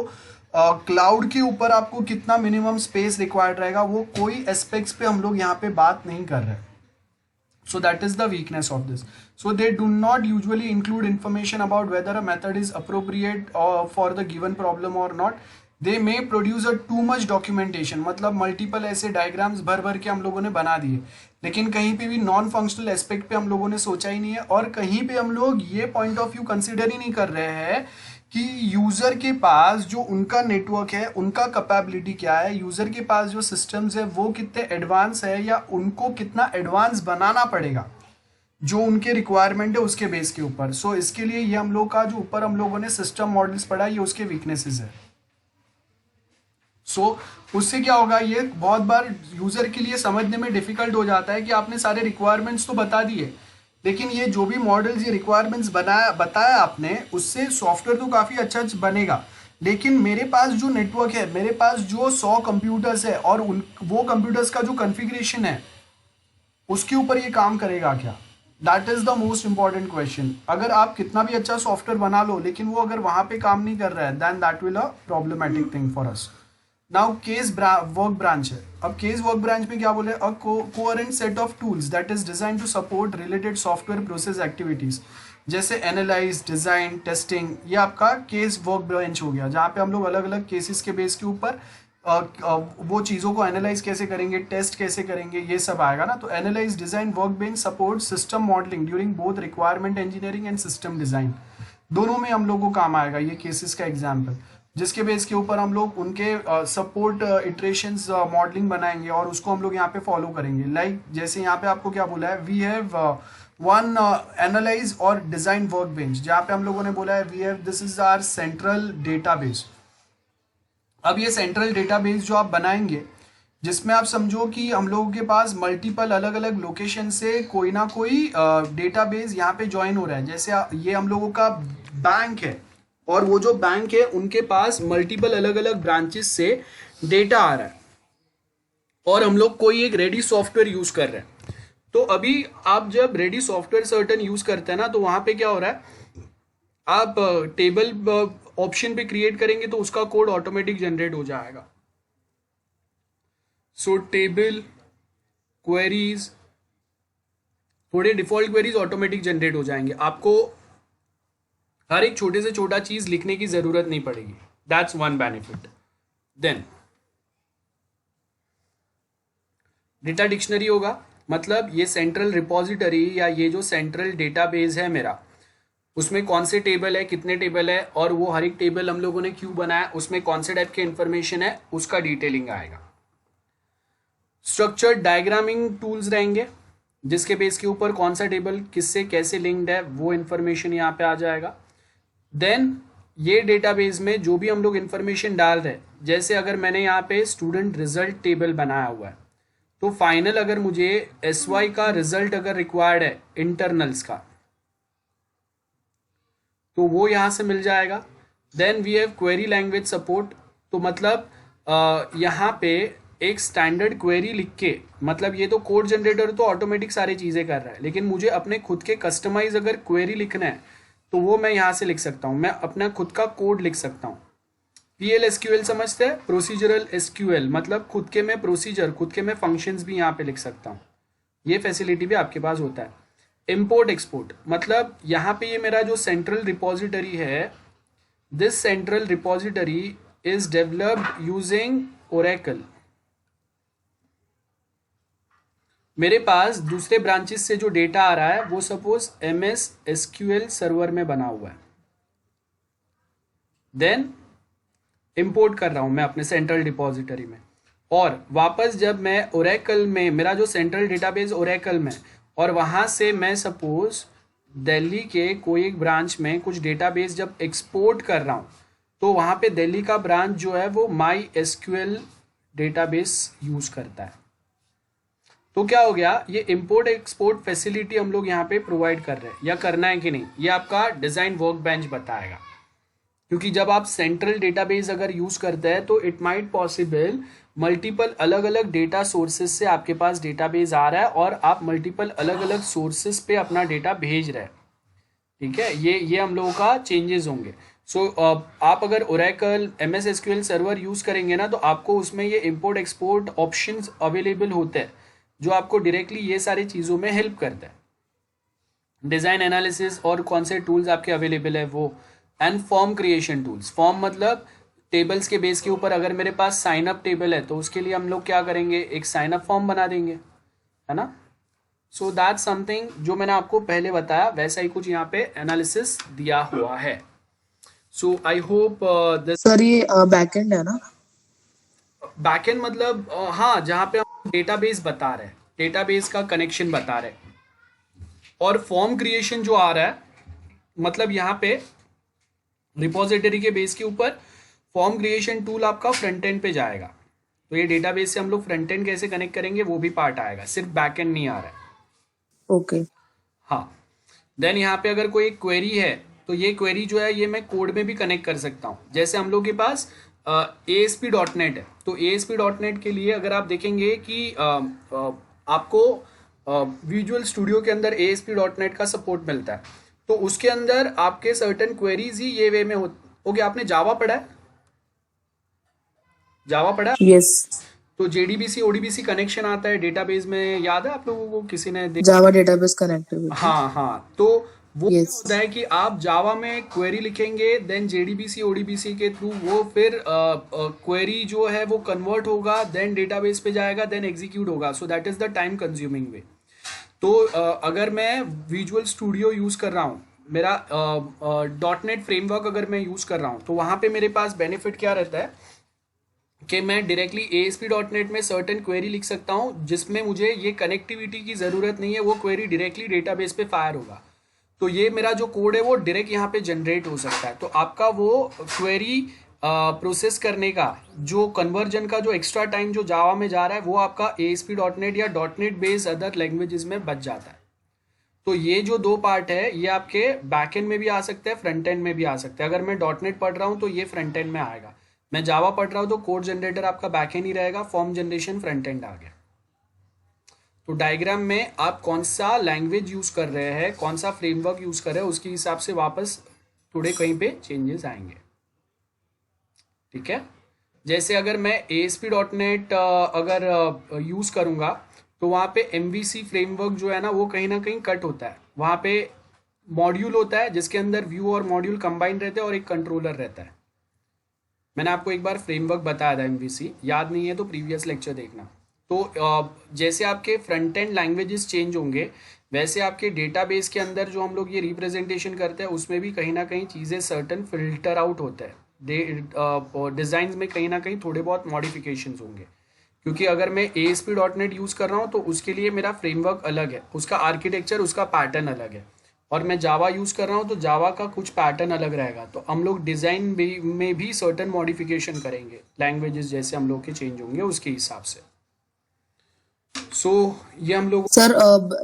क्लाउड के ऊपर आपको कितना मिनिमम स्पेस रिक्वायर्ड रहेगा, वो कोई एस्पेक्ट्स पे हम लोग यहाँ पे बात नहीं कर रहे। So that is the weakness of this. So they do not usually include information about whether a method is appropriate for the given problem or not. They may produce a too much documentation. मतलब multiple ऐसे diagrams भर भर के हम लोगों ने बना दिए, लेकिन कहीं पे भी नॉन फंक्शनल एस्पेक्ट पे हम लोगों ने सोचा ही नहीं है, और कहीं पे हम लोग ये पॉइंट ऑफ व्यू कंसिडर ही नहीं कर रहे हैं कि यूज़र के पास जो उनका नेटवर्क है उनका कैपेबिलिटी क्या है, यूज़र के पास जो सिस्टम्स है वो कितने एडवांस है, या उनको कितना एडवांस बनाना पड़ेगा जो उनके रिक्वायरमेंट है उसके बेस के ऊपर। सो इसके लिए ये हम लोग का जो ऊपर हम लोगों ने सिस्टम मॉडल्स पढ़ा ये उसके वीकनेसेस है। सो उससे क्या होगा, ये बहुत बार यूज़र के लिए समझने में डिफिकल्ट हो जाता है कि आपने सारे रिक्वायरमेंट्स तो बता दिए, लेकिन ये जो भी मॉडल्स, ये रिक्वायरमेंट्स बताया आपने, उससे सॉफ्टवेयर तो काफ़ी अच्छा बनेगा, लेकिन मेरे पास जो नेटवर्क है, मेरे पास जो 100 कंप्यूटर्स है और वो कंप्यूटर्स का जो कॉन्फ़िगरेशन है उसके ऊपर ये काम करेगा क्या? That is the most important question. अगर आप कितना भी अच्छा सॉफ्टवेयर बना लो लेकिन वो अगर वहाँ पे काम नहीं कर रहा है, then that will a problematic thing for us. Now case work branch है। अब केस वर्क ब्रांच में क्या बोले, a coherent set of tools that is design to support related software process activities, जैसे एनालाइज, डिजाइन, टेस्टिंग। ये आपका case work branch हो गया, जहाँ पे हम लोग अलग अलग केसेस के बेस के ऊपर वो चीज़ों को एनालाइज कैसे करेंगे, टेस्ट कैसे करेंगे, ये सब आएगा ना। तो analyse, design, work bench support system modelling during both requirement engineering and system design, दोनों में हम लोग को काम आएगा ये केसेस का एग्जाम्पल, जिसके बेस के ऊपर हम लोग उनके सपोर्ट इटरेशंस मॉडलिंग बनाएंगे और उसको हम लोग यहाँ पे फॉलो करेंगे। लाइक जैसे यहाँ पे आपको क्या बोला है, वी हैव वन एनालाइज और डिजाइन वर्क बेंच, जहाँ पे हम लोगों ने बोला है we have this is our central database. अब ये सेंट्रल डेटाबेस जो आप बनाएंगे, जिसमें आप समझो कि हम लोगों के पास मल्टीपल अलग अलग लोकेशन से कोई ना कोई डेटाबेस यहाँ पे ज्वाइन हो रहा है। जैसे ये हम लोगों का बैंक है, और वो जो बैंक है उनके पास मल्टीपल अलग अलग ब्रांचेस से डेटा आ रहा है, और हम लोग कोई एक रेडी सॉफ्टवेयर यूज कर रहे हैं। तो अभी आप जब रेडी सॉफ्टवेयर सर्टन यूज करते हैं ना, तो वहां पे क्या हो रहा है, आप टेबल ऑप्शन पे क्रिएट करेंगे तो उसका कोड ऑटोमेटिक जनरेट हो जाएगा। सो टेबल क्वेरीज, थोड़े डिफॉल्ट क्वेरीज ऑटोमेटिक जनरेट हो जाएंगे, आपको हर एक छोटे से छोटा चीज लिखने की जरूरत नहीं पड़ेगी। That's one benefit. Then data dictionary होगा, मतलब ये सेंट्रल रिपोजिटरी या ये जो सेंट्रल डेटाबेस है मेरा, उसमें कौन से टेबल है, कितने टेबल है, और वो हर एक टेबल हम लोगों ने क्यों बनाया, उसमें कौन से टाइप के इंफॉर्मेशन है, उसका डिटेलिंग आएगा। स्ट्रक्चर्ड डायग्रामिंग टूल्स रहेंगे, जिसके बेस के ऊपर कौन सा टेबल किससे कैसे लिंक्ड है वो इंफॉर्मेशन यहाँ पे आ जाएगा। देन ये डेटाबेस में जो भी हम लोग इंफॉर्मेशन डाल रहे हैं, जैसे अगर मैंने यहाँ पे स्टूडेंट रिजल्ट टेबल बनाया हुआ है, तो फाइनल अगर मुझे SY का रिजल्ट अगर रिक्वायर्ड है इंटरनल्स का, तो वो यहां से मिल जाएगा। Then we have query language support, तो मतलब यहाँ पे एक स्टैंडर्ड क्वेरी लिख के, मतलब ये तो कोड जनरेटर तो ऑटोमेटिक सारी चीजें कर रहा है, लेकिन मुझे अपने खुद के कस्टमाइज अगर क्वेरी लिखना है तो वो मैं यहाँ से लिख सकता हूँ, मैं अपना खुद का कोड लिख सकता हूँ। PL/SQL समझते हैं, प्रोसीजरल SQL, मतलब खुद के मैं प्रोसीजर, खुद के मैं फंक्शंस भी यहाँ पे लिख सकता हूँ, ये फैसिलिटी भी आपके पास होता है। इम्पोर्ट एक्सपोर्ट, मतलब यहाँ पे ये मेरा जो सेंट्रल रिपोजिटरी है, this central repository is developed using Oracle. मेरे पास दूसरे ब्रांचेस से जो डेटा आ रहा है वो सपोज MS SQL सर्वर में बना हुआ है, देन इंपोर्ट कर रहा हूं मैं अपने सेंट्रल डिपॉजिटरी में, और वापस जब मैं ओरेकल में, मेरा जो सेंट्रल डेटाबेस ओरेकल में, और वहां से मैं सपोज दिल्ली के कोई एक ब्रांच में कुछ डेटाबेस जब एक्सपोर्ट कर रहा हूं, तो वहां पे दिल्ली का ब्रांच जो है वो MySQL डेटाबेस यूज करता है। तो क्या हो गया, ये इंपोर्ट एक्सपोर्ट फैसिलिटी हम लोग यहाँ पे प्रोवाइड कर रहे हैं, या करना है कि नहीं, ये आपका डिजाइन वर्क बेंच बताएगा। क्योंकि जब आप सेंट्रल डेटाबेस अगर यूज करते हैं तो इट माइट पॉसिबल मल्टीपल अलग अलग डेटा सोर्सेज से आपके पास डेटाबेस आ रहा है, और आप मल्टीपल अलग अलग सोर्सेज पे अपना डेटा भेज रहे हैं, ठीक है, ये हम लोगों का चेंजेस होंगे। सो आप अगर Oracle MS SQL server use करेंगे ना, तो आपको उसमें ये इंपोर्ट एक्सपोर्ट ऑप्शंस अवेलेबल होते हैं, जो आपको डायरेक्टली ये सारी चीज़ों में हेल्प करता है। डिज़ाइन एनालिसिस और कौन से टूल्स आपके अवेलेबल है वो, and form creation tools. Form मतलब टेबल्स के बेस के ऊपर अगर मेरे पास साइन अप टेबल है, तो उसके लिए हम लोग क्या करेंगे, एक साइन अप फॉर्म बना देंगे, है ना। सो दैट समथिंग जो मैंने आपको पहले बताया, वैसा ही कुछ यहाँ पे एनालिसिस दिया हुआ है। सो आई होप सर ये बैकएंड है ना? बैकएंड मतलब हाँ, जहाँ पे हम डेटाबेस बता रहे हैं, डेटाबेस का कनेक्शन बता रहे हैं। और फॉर्म क्रिएशन जो आ रहा है, मतलब यहाँ पे रिपोजिटरी के बेस के ऊपर फॉर्म क्रिएशन टूल आपका फ्रंट एंड पे जाएगा, तो ये डेटाबेस से हम लोग फ्रंट एंड कैसे कनेक्ट करेंगे वो भी पार्ट आएगा, सिर्फ बैक एंड नहीं आ रहा है। ओके हाँ, देन यहाँ पे अगर कोई क्वेरी है, तो ये क्वेरी जो है ये मैं कोड में भी कनेक्ट कर सकता हूँ। जैसे हम लोग के पास ASP.NET है, तो ASP.NET के लिए अगर आप देखेंगे कि आपको विजुअल स्टूडियो के अंदर ASP.NET का सपोर्ट मिलता है, तो उसके अंदर आपके सर्टेन क्वेरीज ही ये वे में हो गया। आपने जावा पढ़ा है? जावा पढ़ा? यस। तो JDBC ODBC कनेक्शन आता है डेटाबेस में, याद है आप लोगों को? किसी ने जावा डेटाबेस कनेक्टिविटी। हाँ, तो वो Yes. होता है कि आप जावा में क्वेरी लिखेंगे, देन JDBC ODBC के थ्रू वो फिर क्वेरी जो है वो कन्वर्ट होगा, देन डेटाबेस पे जाएगा, देन एग्जीक्यूट होगा। So that is the time consuming way. तो अगर मैं विजुअल स्टूडियो यूज कर रहा हूँ, मेरा .NET फ्रेमवर्क अगर मैं यूज कर रहा हूँ, तो वहाँ पे मेरे पास बेनिफिट क्या रहता है, कि मैं डायरेक्टली ASP.NET में सर्टेन क्वेरी लिख सकता हूँ जिसमें मुझे ये कनेक्टिविटी की ज़रूरत नहीं है, वो क्वेरी डायरेक्टली डेटाबेस पे फायर होगा। तो ये मेरा जो कोड है वो डायरेक्ट यहाँ पे जनरेट हो सकता है। तो आपका वो क्वेरी प्रोसेस करने का जो कन्वर्जन का जो एक्स्ट्रा टाइम जो जावा में जा रहा है वो आपका ASP.NET या .NET बेस्ड अदर लैंग्वेजेस में बच जाता है। तो ये जो दो पार्ट है ये आपके बैकएंड में भी आ सकते हैं, फ्रंट एंड में भी आ सकते हैं। अगर मैं .NET पढ़ रहा हूँ तो ये फ्रंट एंड में आएगा, मैं जावा पढ़ रहा हूँ तो कोड जनरेटर आपका बैकएंड ही रहेगा, फॉर्म जनरेशन फ्रंट एंड आ गया। तो डायग्राम में आप कौन सा लैंग्वेज यूज कर रहे हैं, कौन सा फ्रेमवर्क यूज कर रहे हैं, उसके हिसाब से वापस थोड़े कहीं पे चेंजेस आएंगे। ठीक है, जैसे अगर मैं ASP.NET अगर यूज करूंगा तो वहाँ पे MVC फ्रेमवर्क जो है ना वो कहीं ना कहीं कट होता है। वहाँ पे मॉड्यूल होता है जिसके अंदर व्यू और मॉड्यूल कंबाइन रहते हैं और एक कंट्रोलर रहता है। मैंने आपको एक बार फ्रेमवर्क बताया था MVC, याद नहीं है तो प्रीवियस लेक्चर देखना। तो जैसे आपके फ्रंट एंड लैंग्वेजेस चेंज होंगे वैसे आपके डेटाबेस के अंदर जो हम लोग ये रिप्रेजेंटेशन करते हैं उसमें भी कहीं ना कहीं चीज़ें सर्टन फिल्टर आउट होता है। डिज़ाइन में कहीं ना कहीं थोड़े बहुत मॉडिफिकेशंस होंगे, क्योंकि अगर मैं ASP.NET यूज़ कर रहा हूँ तो उसके लिए मेरा फ्रेमवर्क अलग है, उसका आर्किटेक्चर उसका पैटर्न अलग है, और मैं जावा यूज़ कर रहा हूँ तो जावा का कुछ पैटर्न अलग रहेगा। तो हम लोग डिज़ाइन में भी सर्टन मॉडिफिकेशन करेंगे, लैंग्वेजेस जैसे हम लोग के चेंज होंगे उसके हिसाब से। ये हम लोग सर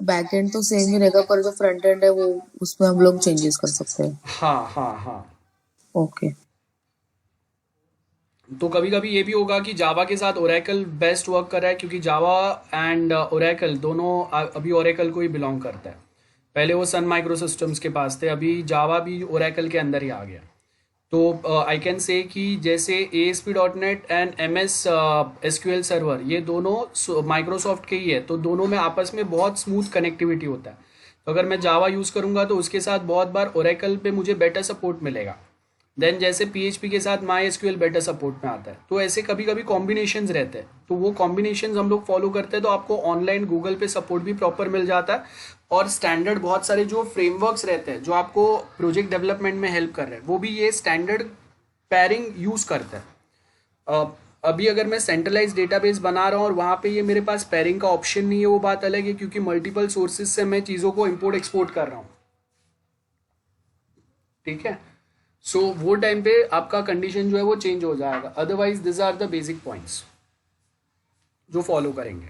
बैकएंड तो सेम ही रहेगा पर जो फ्रंट एंड है वो उसमें हम लोग चेंजेस कर सकते हैं। हाँ। ओके। तो कभी कभी ये भी होगा कि जावा के साथ ओरेकल बेस्ट वर्क कर रहा है, क्योंकि जावा एंड ओरेकल दोनों अभी ओरेकल को ही बिलोंग करता है। पहले वो सन माइक्रो सिस्टम्स के पास थे, अभी जावा भी ओरेकल के अंदर ही आ गया। तो आई कैन से कि जैसे ASP.NET and MS SQL server ये दोनों माइक्रोसॉफ्ट के ही है, तो दोनों में आपस में बहुत स्मूथ कनेक्टिविटी होता है। तो अगर मैं जावा यूज़ करूँगा तो उसके साथ बहुत बार ओरेकल पे मुझे बेटर सपोर्ट मिलेगा। देन जैसे PHP के साथ MySQL बेटर सपोर्ट में आता है। तो ऐसे कभी कभी कॉम्बिनेशंस रहते हैं, तो वो कॉम्बिनेशंस हम लोग फॉलो करते हैं तो आपको ऑनलाइन गूगल पे सपोर्ट भी प्रॉपर मिल जाता है। और स्टैंडर्ड बहुत सारे जो फ्रेमवर्क्स रहते हैं जो आपको प्रोजेक्ट डेवलपमेंट में हेल्प कर रहे हैं वो भी ये स्टैंडर्ड पैरिंग यूज़ करता है। अभी अगर मैं सेंट्रलाइज डेटाबेस बना रहा हूँ और वहाँ पे ये मेरे पास पैरिंग का ऑप्शन नहीं है, वो बात अलग है, क्योंकि मल्टीपल सोर्सेज से मैं चीज़ों को इम्पोर्ट एक्सपोर्ट कर रहा हूँ। ठीक है, सो वो टाइम पे आपका कंडीशन जो है वो चेंज हो जाएगा। Otherwise this are the basic points जो फॉलो करेंगे।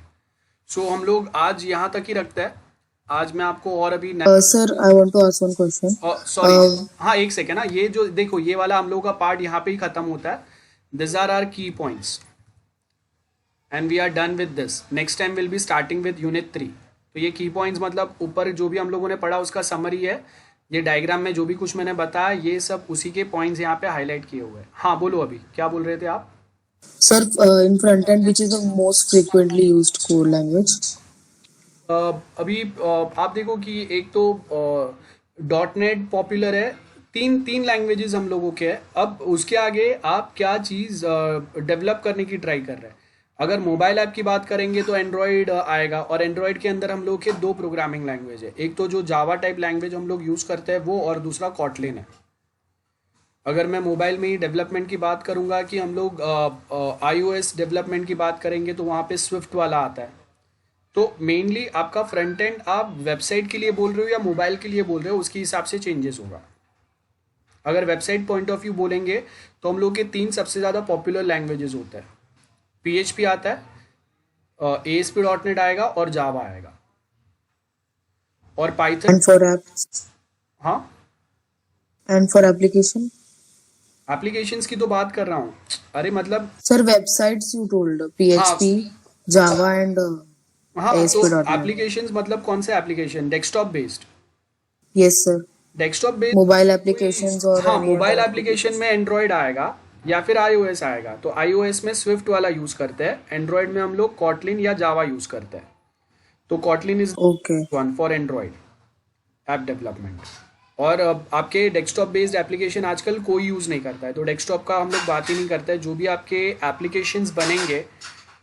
सो हम लोग आज यहाँ तक ही रखते हैं। आज मैं आपको और अभी sir I want to ask one question. Sorry, हाँ एक सेकेंड ना, ये जो देखो ये वाला हम लोग का पार्ट यहाँ पे ही खत्म होता है। This are are key points and we are done with this. Next time will be starting with unit 3। तो ये की पॉइंट्स मतलब ऊपर जो भी हम लोगों ने पढ़ा उसका समरी है। ये डायग्राम में जो भी कुछ मैंने बताया ये सब उसी के पॉइंट्स यहाँ पे हाईलाइट किए हुए हैं। हाँ बोलो, अभी क्या बोल रहे थे आप? Sir in front end which is the most frequently used code language? अभी आप देखो कि एक तो .NET पॉपुलर है, तीन लैंग्वेजेस हम लोगों के हैं। अब उसके आगे आप क्या चीज़ डेवलप करने की ट्राई कर रहे हैं। अगर मोबाइल ऐप की बात करेंगे तो एंड्रॉयड आएगा, और एंड्रॉयड के अंदर हम लोग के दो प्रोग्रामिंग लैंग्वेज है, एक तो जो जावा टाइप लैंग्वेज हम लोग यूज़ करते हैं वो, और दूसरा कॉटलिन है। अगर मैं मोबाइल में ही डेवलपमेंट की बात करूँगा कि हम लोग iOS डेवलपमेंट की बात करेंगे तो वहाँ पे स्विफ्ट वाला आता है। तो मेनली आपका फ्रंट एंड आप वेबसाइट के लिए बोल रहे हो या मोबाइल के लिए बोल रहे हो उसके हिसाब से चेंजेस होगा। अगर वेबसाइट पॉइंट ऑफ व्यू बोलेंगे तो हम लोग के तीन सबसे ज़्यादा पॉपुलर लैंग्वेजेस होते हैं। PHP आता है, ASP.NET आएगा और जावा आएगा, और पाइथन। And for apps? हाँ, एंड फॉर एप्लीकेशन? एप्लीकेशंस की तो बात कर रहा हूँ। अरे मतलब sir websites you told PHP, Java and हाँ, तो ASP.NEट। एप्लीकेशंस मतलब कौन सा application? Desktop based? Yes sir. Desktop based mobile applications और हाँ, मोबाइल एप्लीकेशन में एंड्रॉयड आएगा या फिर iOS आएगा। तो iOS में स्विफ्ट वाला यूज़ करते हैं, एंड्रॉयड में हम लोग कॉटलिन या जावा यूज़ करते हैं। तो Kotlin is one for Android app development. और आपके डेस्कटॉप बेस्ड एप्लीकेशन आजकल कोई यूज़ नहीं करता है, तो डेस्कटॉप का हम लोग बात ही नहीं करते हैं। जो भी आपके एप्लीकेशंस बनेंगे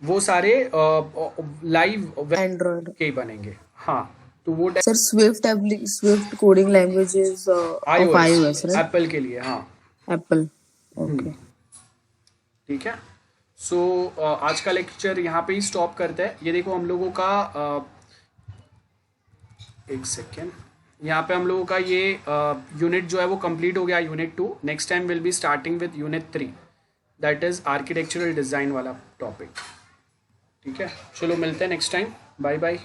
वो सारे लाइव एंड्रॉयड के ही बनेंगे। हाँ, तो वो sir Swift coding language is of iOS, right? Apple के लिए, हाँ, एप्पल। ओके, ठीक है। सो आज का लेक्चर यहाँ पे ही स्टॉप करते हैं। ये देखो हम लोगों का एक सेकेंड, यहाँ पे हम लोगों का ये यूनिट जो है वो कंप्लीट हो गया, unit 2। Next time will be starting with unit 3, that is architectural design वाला टॉपिक। ठीक है, चलो मिलते हैं नेक्स्ट टाइम, बाय बाय।